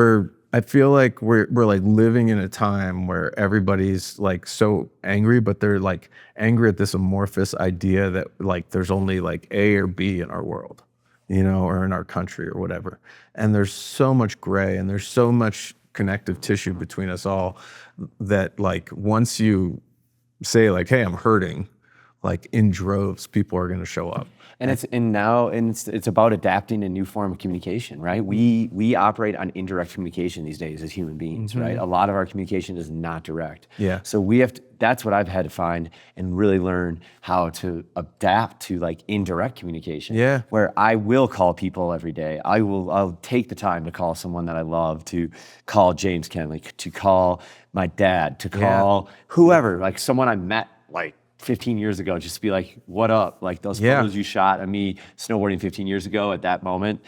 I feel like we're like living in a time where everybody's like so angry, but they're like angry at this amorphous idea that like there's only like A or B in our world, or in our country or whatever. And there's so much gray, and there's so much connective tissue between us all that like once you say like, hey, I'm hurting, like in droves, people are going to show up. And it's about adapting a new form of communication, right? We operate on indirect communication these days as human beings, right? A lot of our communication is not direct. Yeah. So that's what I've had to find and really learn how to adapt to like indirect communication. Yeah. Where I will call people every day. I'll take the time to call someone that I love, to call James Kenley, to call my dad, to call whoever, like someone I met like 15 years ago, just be like, what up? Like those photos you shot of me snowboarding 15 years ago at that moment,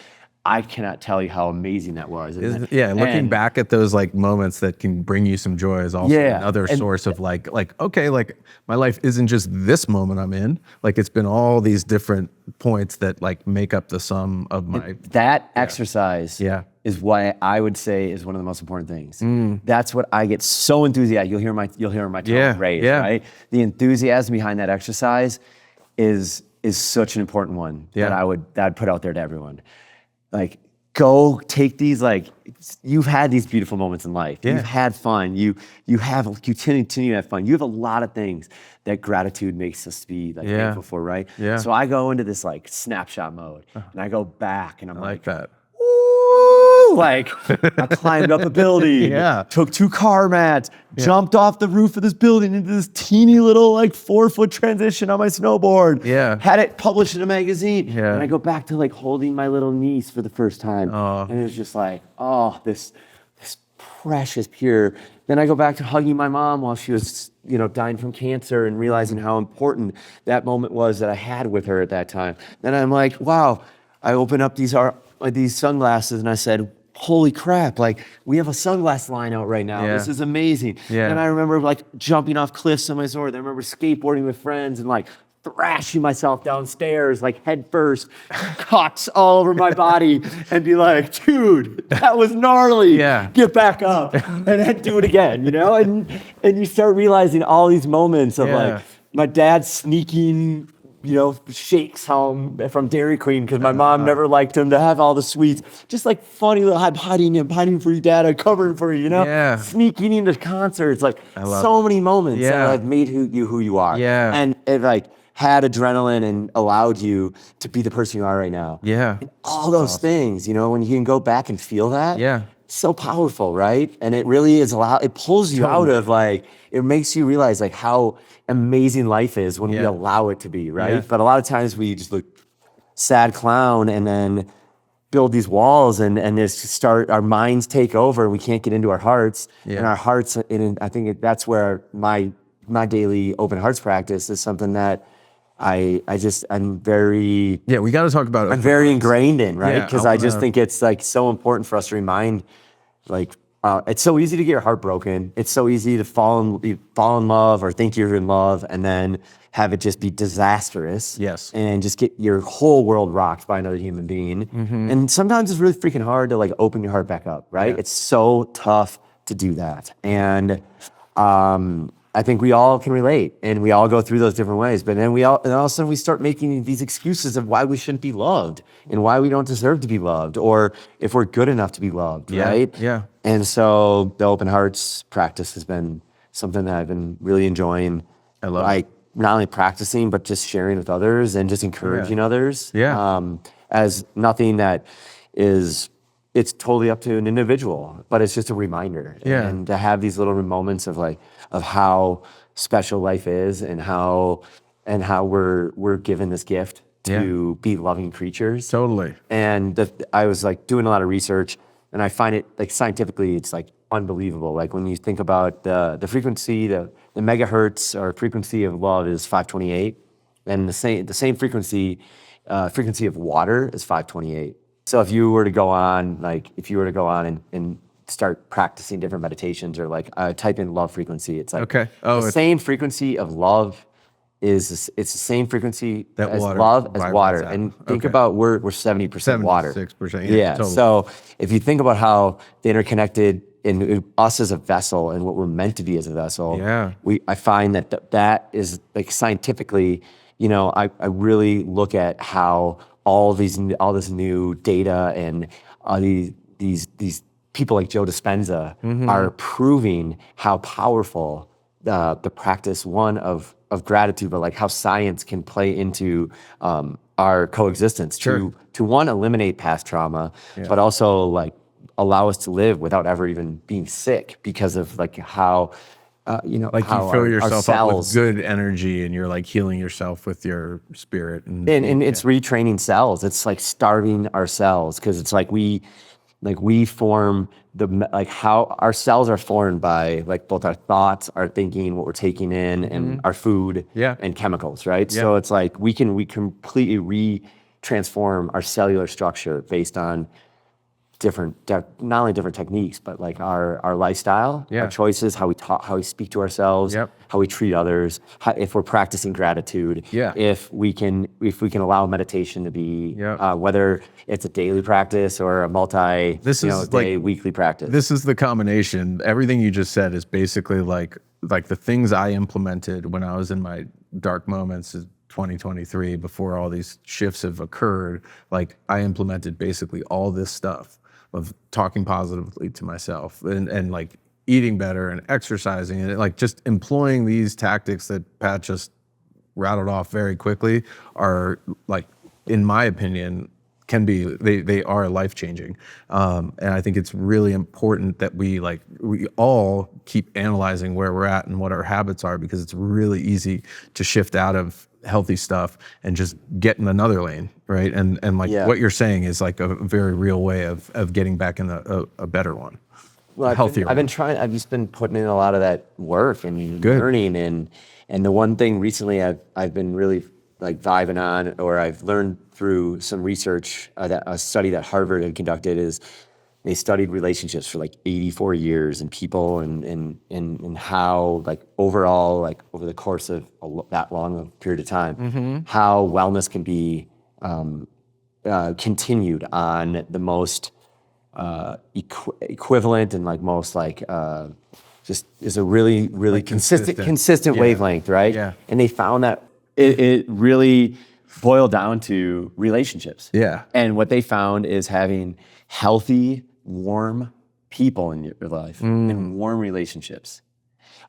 I cannot tell you how amazing that was. Looking back at those like moments that can bring you some joy is also another source of like, okay, like my life isn't just this moment I'm in. Like it's been all these different points that like make up the sum of my... That exercise is why I would say is one of the most important things. That's what I get so enthusiastic. You'll hear my tone raised, right? The enthusiasm behind that exercise is such an important one that I'd put out there to everyone. Like, go take these, like, you've had these beautiful moments in life. You've had fun. You continue to have fun. You have a lot of things that gratitude makes us be like thankful for, right? Yeah. So I go into this like snapshot mode and I go back and I'm like that. Woo! woo, like I climbed up a building, took 2 car mats, jumped off the roof of this building into this teeny little like 4-foot transition on my snowboard. Had it published in a magazine. And I go back to like holding my little niece for the first time. And it was just like, oh, this precious pure. Then I go back to hugging my mom while she was, dying from cancer, and realizing how important that moment was that I had with her at that time. Then I'm like, wow, I open up these sunglasses and I said, holy crap, like we have a sunglass line out right now. This is amazing. And I remember like jumping off cliffs on my sword. I remember skateboarding with friends and like thrashing myself downstairs, like head first, cuts all over my body, and be like, dude, that was gnarly. Get back up and then do it again, And you start realizing all these moments of like my dad sneaking, shakes home from Dairy Queen because my mom never liked him to have all the sweets. Just like funny little, I'm hiding for you, Dad. I'm covering for you, Sneaking into concerts, like so many moments that have made who you are. And it like had adrenaline and allowed you to be the person you are right now. And all those things, when you can go back and feel that. It's so powerful, right? And it really is it pulls you out of like, it makes you realize like how amazing life is when we allow it to be, right? But a lot of times we just look sad clown and then build these walls and just our minds take over and we can't get into our hearts. And our hearts, and I think that's where my daily open hearts practice is something that I'm very... Yeah, we got to talk about it. I'm very ingrained in, right? Because I just think it's like so important for us to remind, like, it's so easy to get your heart broken. It's so easy to fall in love or think you're in love and then have it just be disastrous. And just get your whole world rocked by another human being. And sometimes it's really freaking hard to like open your heart back up, right? It's so tough to do that. And I think we all can relate and we all go through those different ways, but then all of a sudden we start making these excuses of why we shouldn't be loved and why we don't deserve to be loved or if we're good enough to be loved, right? And so the open hearts practice has been something that I've been really enjoying. I love like not only practicing, but just sharing with others and just encouraging others. As nothing that is, it's totally up to an individual, but it's just a reminder. And to have these little moments of like, of how special life is and how we're given this gift to be loving creatures. And I was like doing a lot of research and I find it like scientifically, it's like unbelievable. Like when you think about the frequency, the megahertz or frequency of love is 528 and the same frequency of water is 528. So if you were to go on and start practicing different meditations or like type in love frequency, it's like the same frequency of love it's the same frequency as water. And think about we're 70% water. 76%. Totally. So if you think about how the interconnected in us as a vessel and what we're meant to be as a vessel, I find that is like scientifically, I really look at how all this new data and these people like Joe Dispenza are proving how powerful the practice of gratitude, but like how science can play into our coexistence to one, eliminate past trauma, but also like allow us to live without ever even being sick because of like how like how you fill yourself up with cells, good energy and you're like healing yourself with your spirit and it's retraining cells. It's like starving our cells because it's like we form how our cells are formed by like both our thoughts, our thinking, what we're taking in, and our food and chemicals, right? So it's like we completely transform our cellular structure based on not only different techniques, but like our lifestyle, our choices, how we talk, how we speak to ourselves, how we treat others, if we're practicing gratitude, if we can allow meditation to be, whether it's a daily practice or a weekly practice. This is the combination. Everything you just said is basically like the things I implemented when I was in my dark moments. 2023, before all these shifts have occurred, like I implemented basically all this stuff of talking positively to myself and like eating better and exercising and like just employing these tactics that Pat just rattled off very quickly are like, in my opinion, they are life changing. And I think it's really important that we all keep analyzing where we're at and what our habits are, because it's really easy to shift out of healthy stuff and just get in another lane, right? And what you're saying is like a very real way of getting back in a better one. Well, healthier I've just been putting in a lot of that work and learning, and the one thing recently I've been really like vibing on, or I've learned through some research, that a study that Harvard had conducted, is they studied relationships for like 84 years and people and how like overall, like over the course of that long a period of time, how wellness can be continued on the most equivalent and like most like just is a really like consistent wavelength, right? Yeah. And they found that it really boiled down to relationships. Yeah. And what they found is having healthy, warm people in your life and warm relationships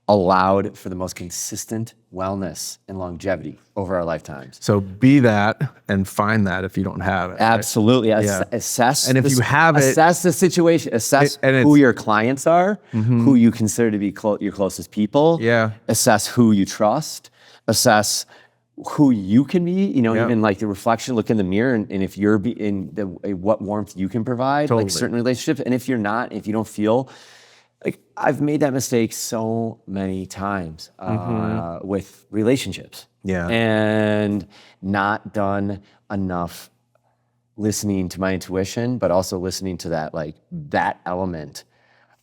allowed for the most consistent wellness and longevity over our lifetimes. So be that and find that if you don't have it. Absolutely. Assess. And if you have it, assess the situation, assess who your clients are, who you consider to be your closest people. Yeah. Assess who you trust, assess who you can be, even like the reflection, look in the mirror and if you're what warmth you can provide, like certain relationships. And if you're not, if you don't feel, like I've made that mistake so many times with relationships, and not done enough listening to my intuition, but also listening to that element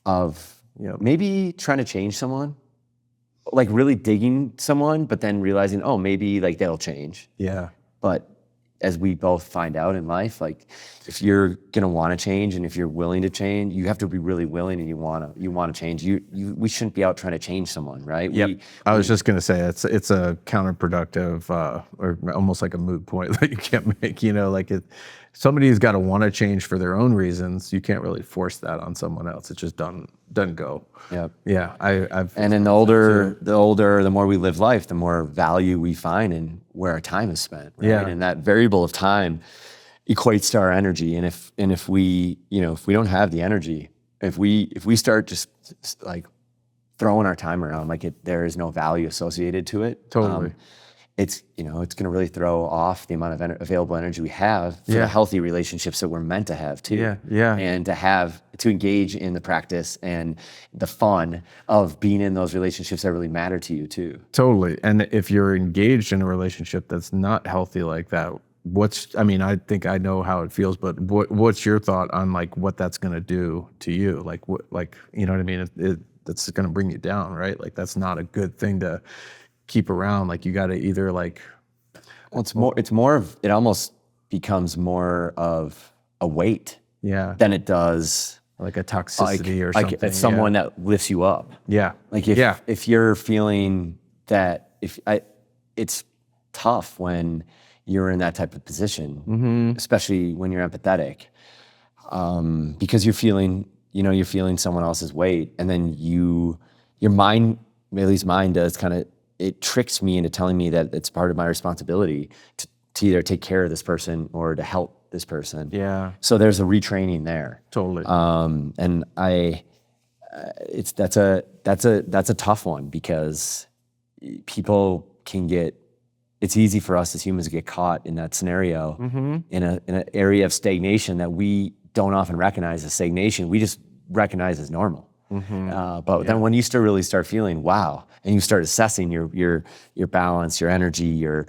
of maybe trying to change someone, like really digging someone, but then realizing, oh, maybe like they'll change. Yeah. But as we both find out in life, like if you're gonna want to change and if you're willing to change, you have to be really willing and you want to change. We shouldn't be out trying to change someone, right? Yep. I was just gonna say it's a counterproductive or almost like a moot point that you can't make. Somebody's got to want to change for their own reasons. You can't really force that on someone else. It just doesn't go. Yep. Yeah. And then the more we live life, the more value we find in where our time is spent. Right? Yeah. And that variable of time equates to our energy. And if we don't have the energy, if we start just like throwing our time around there is no value associated to it. Totally. It's going to really throw off the amount of available energy we have for the healthy relationships that we're meant to have too. Yeah. And to engage in the practice and the fun of being in those relationships that really matter to you too. Totally. And if you're engaged in a relationship that's not healthy like that, I think I know how it feels, but what's your thought on like what that's going to do to you? Like you know what I mean? That's going to bring you down, right? Like that's not a good thing to keep around. Like you got to either like, it almost becomes more of a weight than it does like a toxicity or something. Like it's someone that lifts you up. Yeah. Like if you're feeling that, it's tough when you're in that type of position, especially when you're empathetic, because you're feeling someone else's weight, and then your mind, at least mine does, it tricks me into telling me that it's part of my responsibility to either take care of this person or to help this person. Yeah. So there's a retraining there. Totally. And that's a tough one, because people it's easy for us as humans to get caught in that scenario, in an area of stagnation that we don't often recognize as stagnation. We just recognize as normal. But then when you really start feeling wow, and you start assessing your balance, your energy, your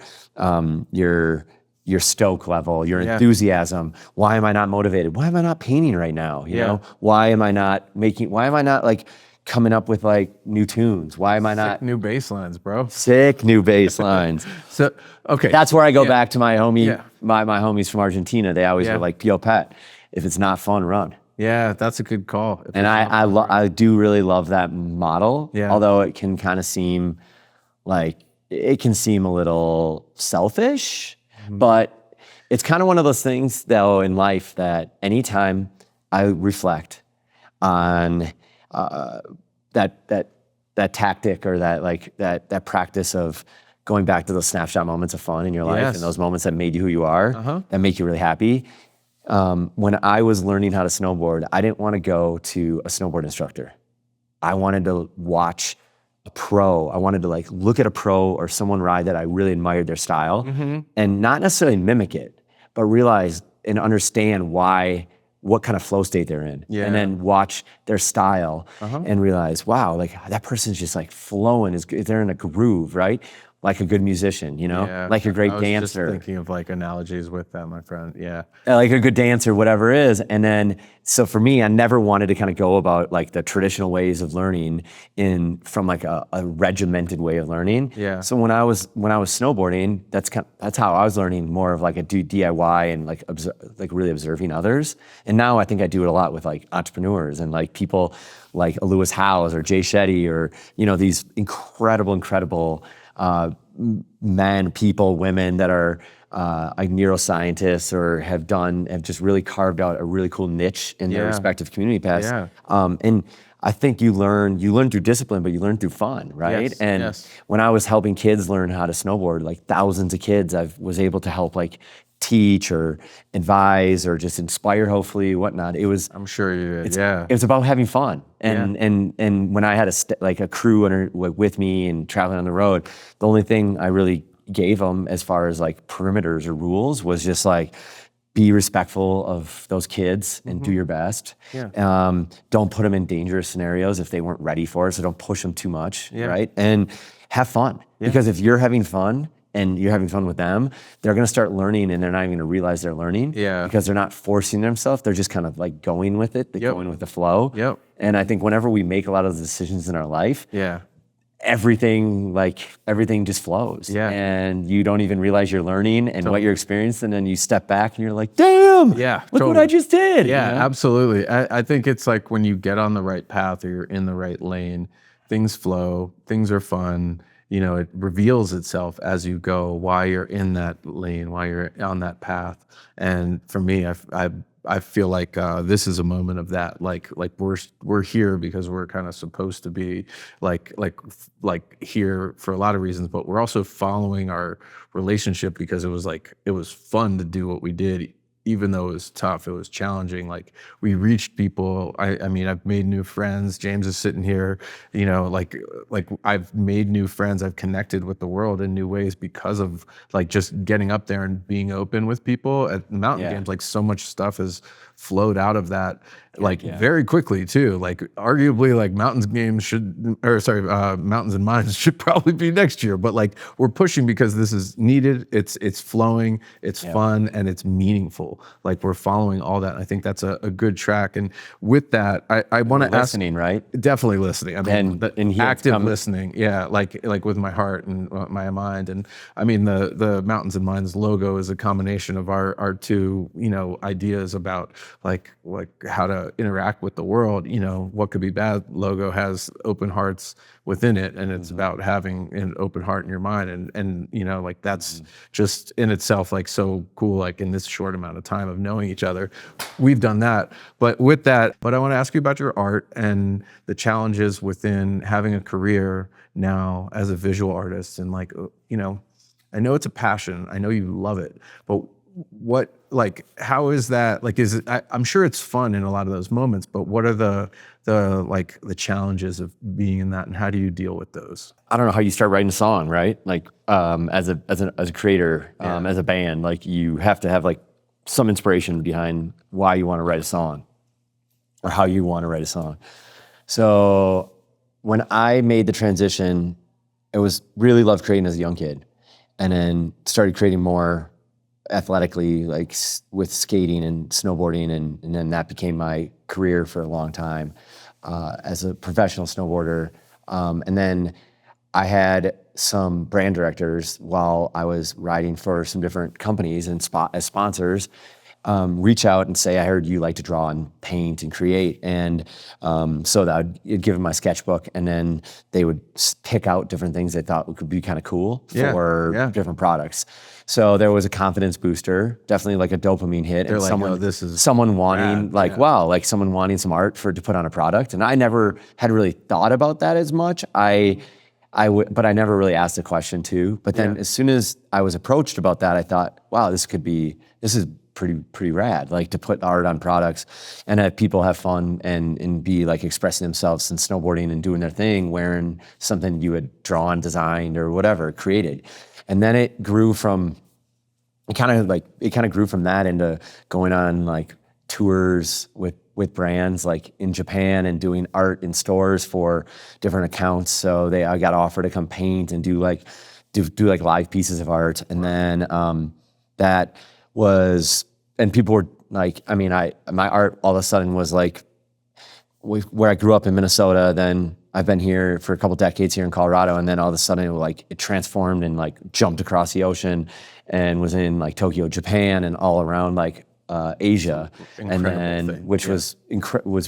stoke level, your enthusiasm. Why am I not motivated? Why am I not painting right now? You know, why am I not like coming up with like new tunes? Why am I not new bass lines, bro? Sick new bass lines. So okay, that's where I go back to my homie, my homies from Argentina. They always were like, "Yo, Pat, if it's not fun, run." Yeah, that's a good call. And I do really love that model. Yeah. Although it can kind of seem like a little selfish, but it's kind of one of those things though in life that anytime I reflect on that tactic or that practice of going back to those snapshot moments of fun in your life and those moments that made you who you are, that make you really happy, When I was learning how to snowboard, I didn't want to go to a snowboard instructor. I wanted to watch a pro. I wanted to like look at a pro or someone ride that I really admired their style and not necessarily mimic it, but realize and understand what kind of flow state they're in. And then watch their style and realize, wow, like that person's just like flowing. They're in a groove, right? Like a good musician, you know, like a great dancer. Just thinking of like analogies with that, my friend. Yeah. Like a good dancer, whatever it is. And then, so for me, I never wanted to kind of go about like the traditional ways of learning from like a regimented way of learning. Yeah. So when I was snowboarding, that's how I was learning more of like a DIY and like really observing others. And now I think I do it a lot with like entrepreneurs and like people like a Lewis Howes or Jay Shetty or, you know, these incredible men, people, women that are like neuroscientists or have just really carved out a really cool niche in their respective community paths. Yeah. And I think you learn through discipline, but you learn through fun, right? Yes, when I was helping kids learn how to snowboard, like thousands of kids, I was able to help like teach or advise or just inspire, hopefully, whatnot. I'm sure you did. Yeah. It was about having fun. And when I had a crew with me and traveling on the road, the only thing I really gave them as far as like perimeters or rules was just like, be respectful of those kids and do your best. Yeah. Don't put them in dangerous scenarios if they weren't ready for it. So don't push them too much, right? And have fun. Because if you're having fun and you're having fun with them, they're gonna start learning and they're not even gonna realize they're learning. Because they're not forcing themselves, they're just kind of like going with it, they're going with the flow. And I think whenever we make a lot of the decisions in our life, everything just flows. And you don't even realize you're learning and what you're experiencing, and then you step back and you're like, damn, look what I just did. Yeah, you know? absolutely. I think it's like when you get on the right path or you're in the right lane, things flow, things are fun. You know, it reveals itself as you go, why you're in that lane, why you're on that path. And for me, I feel like this is a moment of that. Like we're here because we're kind of supposed to be like here for a lot of reasons, but we're also following our relationship because it was fun to do what we did. Even though it was tough, it was challenging. Like we reached people. I mean, I've made new friends. James is sitting here, you know, like I've made new friends. I've connected with the world in new ways because of like just getting up there and being open with people at mountain games. Like so much stuff has flowed out of that, very quickly too. Like arguably, like mountains and mines should probably be next year. But like we're pushing because this is needed. It's flowing. It's fun and it's meaningful. Like we're following all that. I think that's a good track. And with that, I want to ask. Listening, right? Definitely listening. I mean, and active listening. Yeah, like with my heart and my mind. And I mean, the Mountains and Minds logo is a combination of our two, you know, ideas about like how to interact with the world. You know, What Could Be Bad logo has open hearts within it, and it's about having an open heart in your mind. And you know, like that's just in itself like so cool. Like in this short amount of time of knowing each other, we've done that. But with that, I want to ask you about your art and the challenges within having a career now as a visual artist. And like, you know, I know it's a passion. I know you love it, but how is that? Like, I'm sure it's fun in a lot of those moments, but what are the challenges of being in that, and how do you deal with those? I don't know how you start writing a song, right? Like, as a creator, as a band, like you have to have like some inspiration behind why you want to write a song or how you want to write a song. So when I made the transition, it was really loved creating as a young kid, and then started creating more athletically, like with skating and snowboarding, and then that became my career for a long time as a professional snowboarder. And then I had some brand directors while I was riding for some different companies and as sponsors reach out and say, I heard you like to draw and paint and create. And so that I'd give them my sketchbook, and then they would pick out different things they thought could be kind of cool for different products. So there was a confidence booster, definitely like a dopamine hit. They're and like, someone wanting someone wanting some art to put on a product. And I never had really thought about that as much. But I never really asked the question too. But then as soon as I was approached about that, I thought, wow, this is pretty rad. Like to put art on products and have people have fun and be like expressing themselves and snowboarding and doing their thing, wearing something you had drawn, designed, or whatever, created. And then it grew from that into going on like tours with brands like in Japan and doing art in stores for different accounts. So I got offered to come paint and do like live pieces of art. And then that was, and people were like, I mean, my art all of a sudden was like, where I grew up in Minnesota, then I've been here for a couple decades here in Colorado, and then all of a sudden it transformed and like jumped across the ocean and was in like Tokyo, Japan, and all around like Asia, and then which was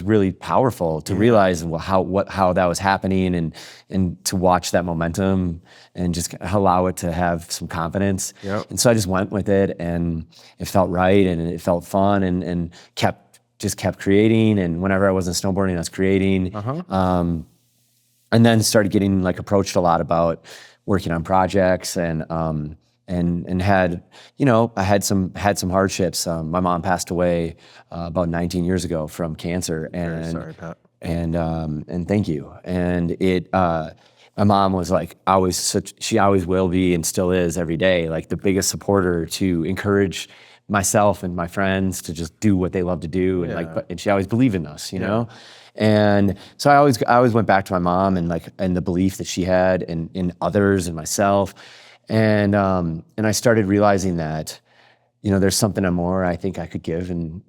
really powerful to realize how that was happening and to watch that momentum and just allow it to have some confidence. Yep. And so I just went with it, and it felt right and it felt fun, and kept creating. And whenever I wasn't snowboarding, I was creating. And then started getting like approached a lot about working on projects and had, I had some hardships. My mom passed away about 19 years ago from cancer. And very sorry, Pat. And thank you. And my mom was like she always will be and still is every day, like the biggest supporter to encourage myself and my friends to just do what they love to do. And and she always believed in us, you know? And so I always went back to my mom and the belief that she had in others and myself. And I started realizing that, there's something more I think I could give and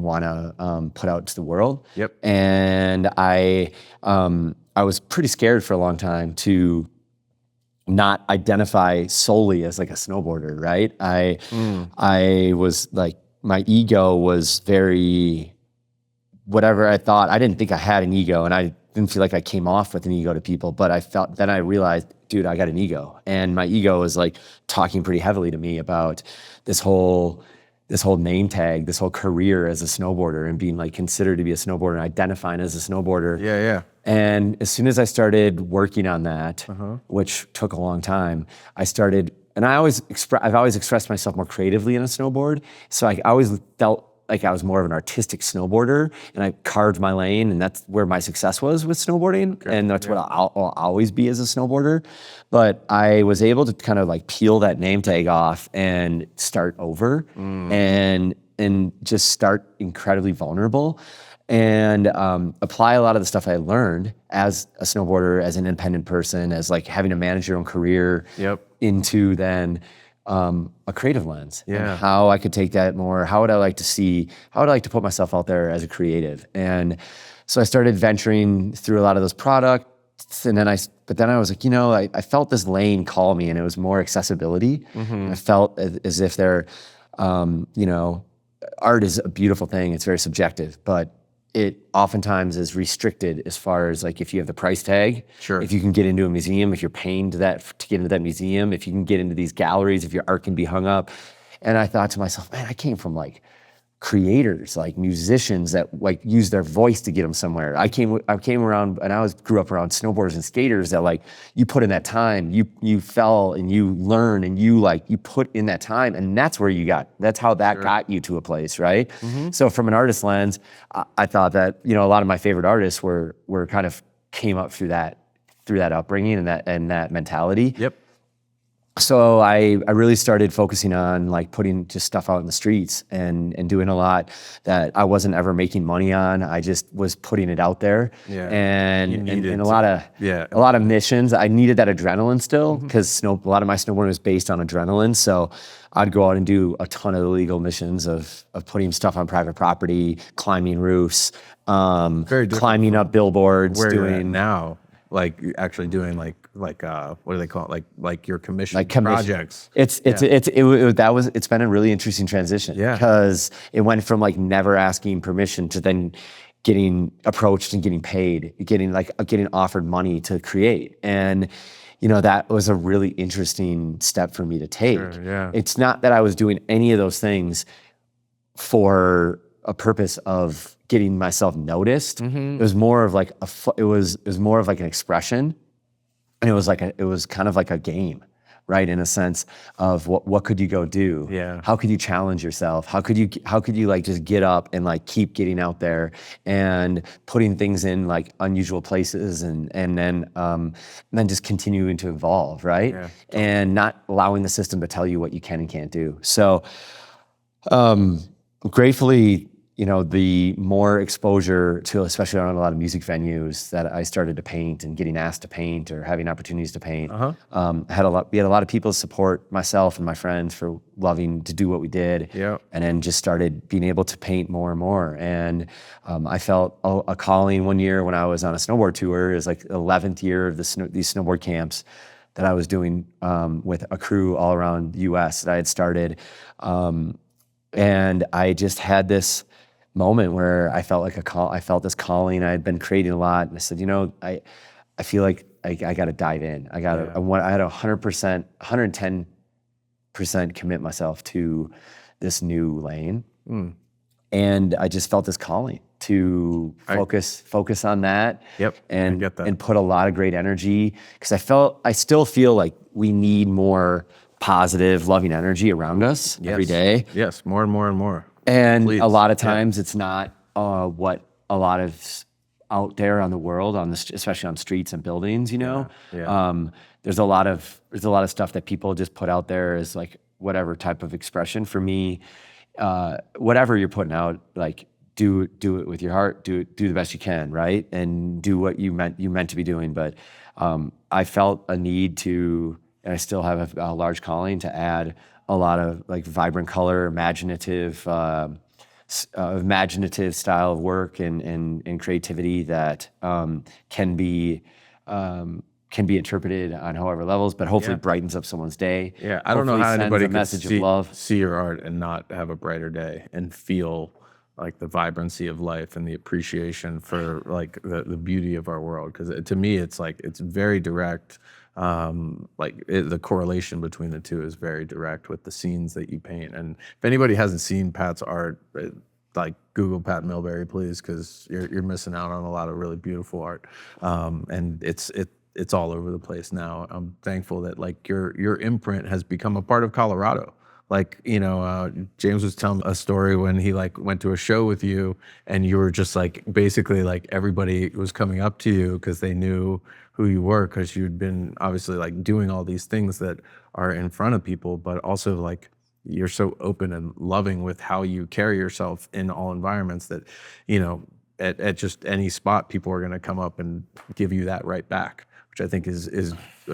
want to put out to the world. Yep. And I was pretty scared for a long time to not identify solely as like a snowboarder, right? I was like, my ego was very, whatever I thought, I didn't think I had an ego, and I didn't feel like I came off with an ego to people, but then I realized, dude, I got an ego. And my ego was like talking pretty heavily to me about this whole name tag, this whole career as a snowboarder and being like considered to be a snowboarder and identifying as a snowboarder. Yeah. And as soon as I started working on that, which took a long time, and I've always expressed myself more creatively in a snowboard. So I always felt like I was more of an artistic snowboarder, and I carved my lane, and that's where my success was with snowboarding. Okay. And that's what I'll always be as a snowboarder. But I was able to kind of like peel that name tag off and start over and just start incredibly vulnerable and apply a lot of the stuff I learned as a snowboarder, as an independent person, as like having to manage your own career into then a creative lens. Yeah. And how I could take that more, how would I like to put myself out there as a creative? And so I started venturing through a lot of those products, and then I was like, I felt this lane call me, and it was more accessibility. I felt as if art is a beautiful thing. It's very subjective, but it oftentimes is restricted as far as like if you have the price tag, Sure. If you can get into a museum, if you're paying to get into that museum, if you can get into these galleries, if your art can be hung up. And I thought to myself, man, I came from like creators, like musicians that like use their voice to get them somewhere. I came around, and I grew up around snowboarders and skaters that like you put in that time, you fell and you learn and you put in that time, and that's how that got you to a place, right? So from an artist lens, I thought that a lot of my favorite artists were kind of came up through that upbringing and that mentality. Yep. So I really started focusing on like putting just stuff out in the streets and doing a lot that I wasn't ever making money on. I just was putting it out there. Yeah. And a lot of missions. I needed that adrenaline still because a lot of my snowboarding was based on adrenaline. So I'd go out and do a ton of illegal missions of putting stuff on private property, climbing roofs, climbing up billboards, where you're at now. Like actually doing like what do they call it? Like your commission projects. It's been a really interesting transition. Yeah. Because it went from like never asking permission to then getting approached and getting paid, getting offered money to create. And that was a really interesting step for me to take. Sure, yeah. It's not that I was doing any of those things for a purpose of getting myself noticed. It was more of like it was more of like an expression, and it was kind of like a game right? In a sense of what could you go do? Yeah. How could you challenge yourself? How could you like just get up and like keep getting out there and putting things in like unusual places and then just continuing to evolve, right? Yeah. And not allowing the system to tell you what you can and can't do. So gratefully, you know, the more exposure to, especially on a lot of music venues, that I started to paint and getting asked to paint or having opportunities to paint. We had a lot of people support myself and my friends for loving to do what we did. Yeah. And then just started being able to paint more and more. And I felt a calling one year when I was on a snowboard tour. It was like 11th year of these snowboard camps that I was doing with a crew all around the US that I had started. And I just had this moment where I felt like I felt this calling. I had been creating a lot, and I said, you know, I feel like I got to dive in. I had 100%, 110% commit myself to this new lane, and I just felt this calling to focus on that. Yep, and I get that. And put a lot of great energy, because I still feel like we need more positive, loving energy around us every day. Yes, more and more and more. And Please. a lot of times it's not what a lot of out there on the world, especially on streets and buildings, you know. There's a lot of stuff that people just put out there as like whatever type of expression. For me, whatever you're putting out, like do it with your heart, do the best you can, right? And do what you meant to be doing. But I felt a need to, and I still have a large calling to add a lot of like vibrant color, imaginative style of work and creativity that can be interpreted on however levels, but hopefully brightens up someone's day. Yeah, I don't know how Hopefully anybody sends a could message of love. see your art and not have a brighter day and feel like the vibrancy of life and the appreciation for like the beauty of our world. Because to me, it's like it's very direct. The correlation between the two is very direct with the scenes that you paint. And if anybody hasn't seen Pat's art, like Google Pat Milbery, please, because you're missing out on a lot of really beautiful art. And it's all over the place now. I'm thankful that like your imprint has become a part of Colorado. Like, you know, James was telling a story when he like went to a show with you and you were just like, basically like everybody was coming up to you because they knew who you were, because you'd been obviously like doing all these things that are in front of people, but also like you're so open and loving with how you carry yourself in all environments that, you know, at just any spot, people are going to come up and give you that right back, which I think is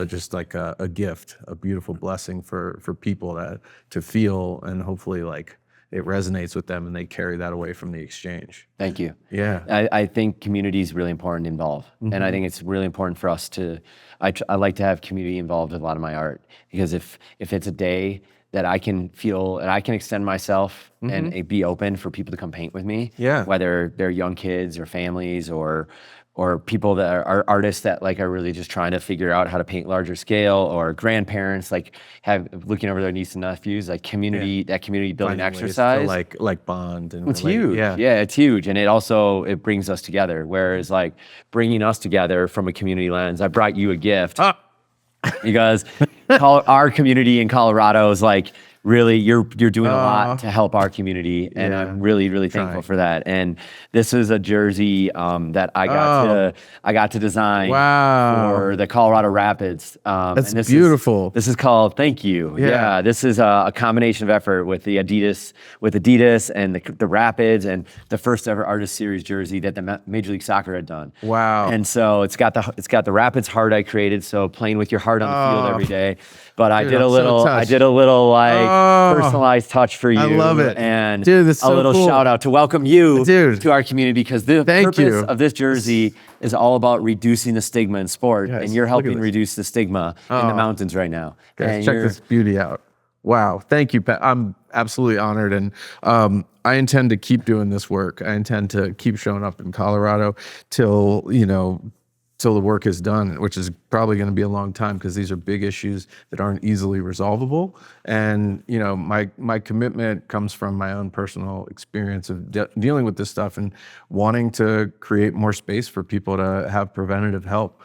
just like a gift, a beautiful blessing for people to feel, and hopefully like it resonates with them and they carry that away from the exchange. Thank you. Yeah. I think community is really important involved. And I think it's really important for us I like to have community involved in a lot of my art, because if it's a day that I can feel and I can extend myself and be open for people to come paint with me, whether they're young kids or families or people that are artists that like are really just trying to figure out how to paint larger scale, or grandparents like looking over their nieces and nephews, like community, that community building Finding ways exercise. to like bond and It's relate. huge. Yeah, it's huge. And it brings us together. Whereas like bringing us together from a community lens, I brought you a gift because our community in Colorado is like, really, you're doing a lot to help our community, and I'm really, really thankful for that. And this is a jersey that I got to design for the Colorado Rapids. That's and beautiful. This is called Thank You. Yeah, this is a combination of effort with the Adidas and the Rapids, and the first ever Artist Series jersey that the Major League Soccer had done. Wow. And so it's got the Rapids heart I created. So playing with your heart on the field every day. But I did a little like personalized touch for you. I love it. And dude, that's so a little cool. shout out to welcome you Dude. to our community, because the purpose of this jersey is all about reducing the stigma in sport. Yes, and you're look at helping this. reduce the stigma in the mountains right now. Guys, And check this beauty out. Wow. Thank you, Pat. I'm absolutely honored. And I intend to keep doing this work. I intend to keep showing up in Colorado till till the work is done, which is probably going to be a long time because these are big issues that aren't easily resolvable. And my commitment comes from my own personal experience of dealing with this stuff and wanting to create more space for people to have preventative help.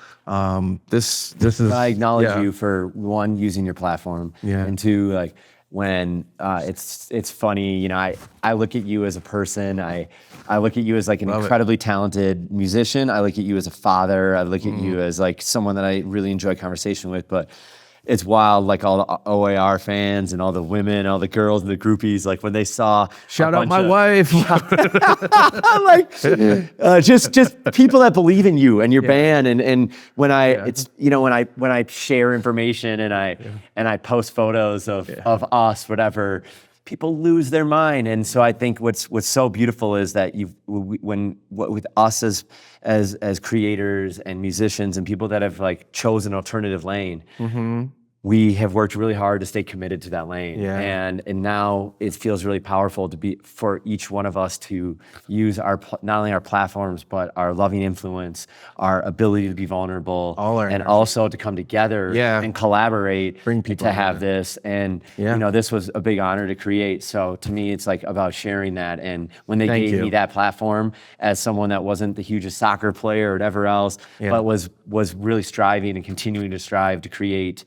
This is. I acknowledge you for one, using your platform, Yeah. and two, like when it's funny, I look at you as a person. I look at you as like an incredibly talented musician. I look at you as a father. I look at you as like someone that I really enjoy conversation with. But it's wild, like all the OAR fans and all the women, all the girls and the groupies, like when they saw Shout out my wife. just people that believe in you and your band, and when I share information and I post photos of us, whatever, people lose their mind. And so I think what's so beautiful is that with us as creators and musicians and people that have like chosen an alternative lane, we have worked really hard to stay committed to that lane. Yeah. And now it feels really powerful for each one of us to use not only our platforms, but our loving influence, our ability to be vulnerable, and also to come together and collaborate, bring people to have this. And this was a big honor to create. So to me, it's like about sharing that. And when they gave me that platform as someone that wasn't the hugest soccer player or whatever else, but was really striving and continuing to strive to create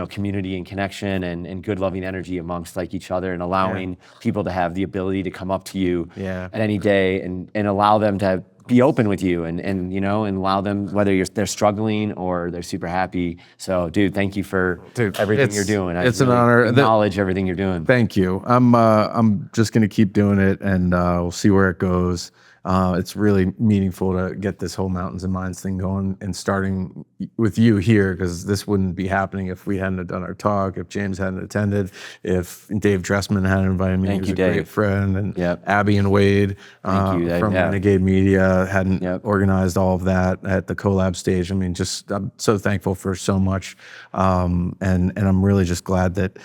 community and connection and good loving energy amongst like each other, and allowing people to have the ability to come up to you at any day and allow them to be open with you and allow them, whether they're struggling or they're super happy. So dude, thank you for everything you're doing. It's an honor. Acknowledge everything you're doing. Thank you. I'm just going to keep doing it, and we'll see where it goes. It's really meaningful to get this whole Mountains and Minds thing going, and starting with you here, because this wouldn't be happening if we hadn't done our talk, if James hadn't attended, if Dave Dressman hadn't invited me. Thank He was you, a Dave. great friend, and Abby and Wade from Renegade Media hadn't organized all of that at the collab stage. I mean, I'm so thankful for so much, and I'm really just glad that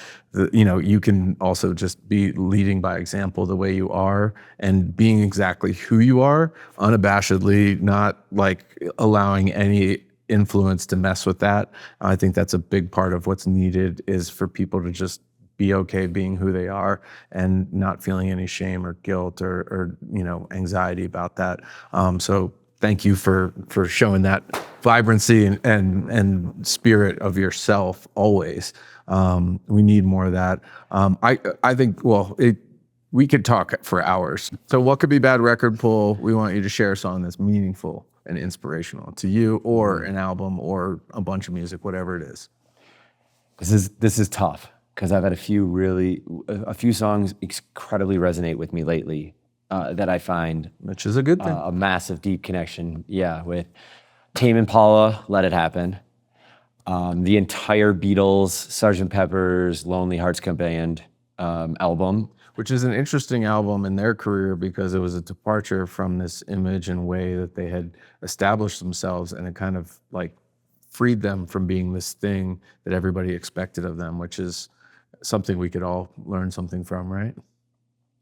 you can also just be leading by example the way you are, and being exactly who you are, unabashedly, not like allowing any influence to mess with that. I think that's a big part of what's needed, is for people to just be okay being who they are and not feeling any shame or guilt or anxiety about that. So thank you for showing that vibrancy and spirit of yourself always. We need more of that. I think, we could talk for hours. So What Could Be Bad record pull, we want you to share a song that's meaningful and inspirational to you, or an album, or a bunch of music, whatever it is. This is tough, because I've had a few songs incredibly resonate with me lately, that I find, which is a good thing. A massive, deep connection. Yeah, with Tame Impala, Let It Happen. The entire Beatles, Sgt. Pepper's Lonely Hearts Club Band album. Which is an interesting album in their career, because it was a departure from this image and way that they had established themselves, and it kind of like freed them from being this thing that everybody expected of them, which is something we could all learn something from, right?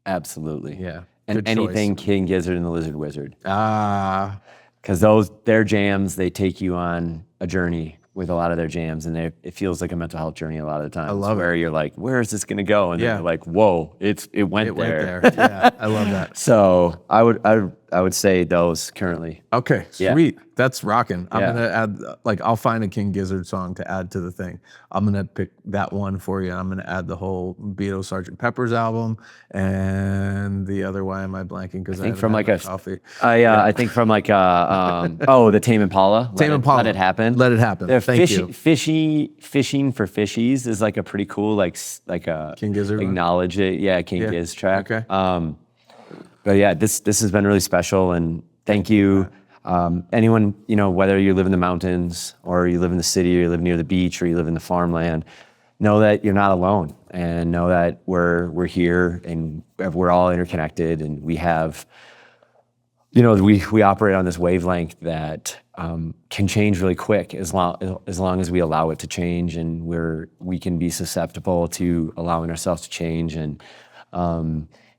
Absolutely. Yeah. And anything King Gizzard and the Lizard Wizard. Because their jams, they take you on a journey with a lot of their jams, and it feels like a mental health journey a lot of the time. I love where you're like, where is this going to go? And then you're like, whoa, it went there. Yeah, I love that. So I would say those currently. Okay, sweet. That's rocking. I'm gonna add, I'll find a King Gizzard song to add to the thing. I'm gonna pick that one for you. I'm gonna add the whole Beatles Sgt. Pepper's album, and the other, why am I blanking? Because I think from like coffee. I think from like the Tame Impala. Let It Happen. Let It Happen. Thank you. Fishing for Fishies is like a pretty cool like a King Gizzard acknowledge it. Yeah, King Giz track. Okay. But yeah, this has been really special, and thank you. Anyone, whether you live in the mountains or you live in the city or you live near the beach or you live in the farmland, know that you're not alone, and know that we're here, and we're all interconnected, and we have, we operate on this wavelength that can change really quick as long as we allow it to change, and we can be susceptible to allowing ourselves to change, and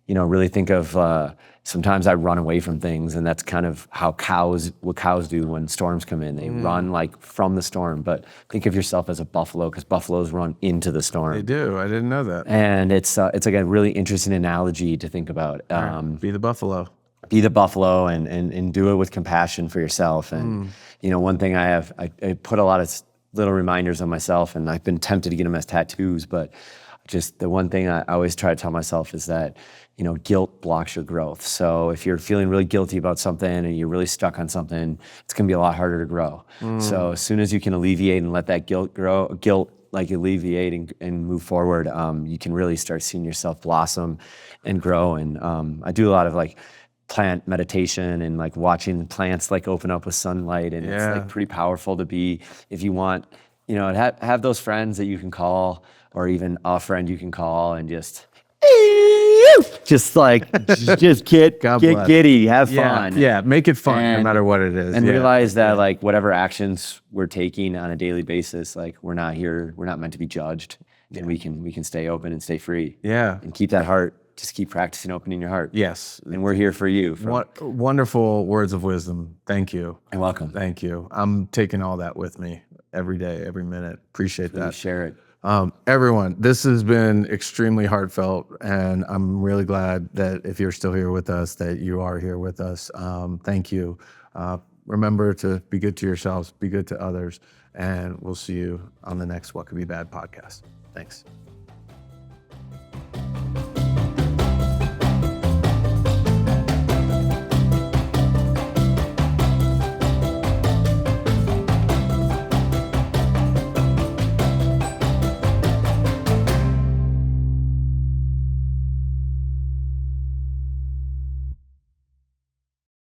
really think of, sometimes I run away from things, and that's kind of how what cows do when storms come in. They run like from the storm, but think of yourself as a buffalo, because buffaloes run into the storm. They do. I didn't know that. And it's like a really interesting analogy to think about. Be the buffalo. Be the buffalo and do it with compassion for yourself. And, one thing I put a lot of little reminders on myself, and I've been tempted to get them as tattoos, but just the one thing I always try to tell myself is that, guilt blocks your growth. So if you're feeling really guilty about something and you're really stuck on something, it's gonna be a lot harder to grow. So as soon as you can alleviate and let that guilt like alleviate and move forward, you can really start seeing yourself blossom and grow. And I do a lot of like plant meditation and like watching plants like open up with sunlight, and it's like pretty powerful to be, if you want, have those friends that you can call, or even a friend you can call, and just get giddy, have fun. Yeah, make it fun no matter what it is. And realize that like whatever actions we're taking on a daily basis, like we're not meant to be judged, and we can stay open and stay free. Yeah. And keep that heart. Just keep practicing opening your heart. Yes. And we're here for you. What wonderful words of wisdom. Thank you. You're welcome. Thank you. I'm taking all that with me every day, every minute. Appreciate that. Share it. Everyone, this has been extremely heartfelt, and I'm really glad that if you're still here with us, that you are here with us. Thank you. Remember to be good to yourselves, be good to others, and we'll see you on the next What Could Be Bad podcast. Thanks.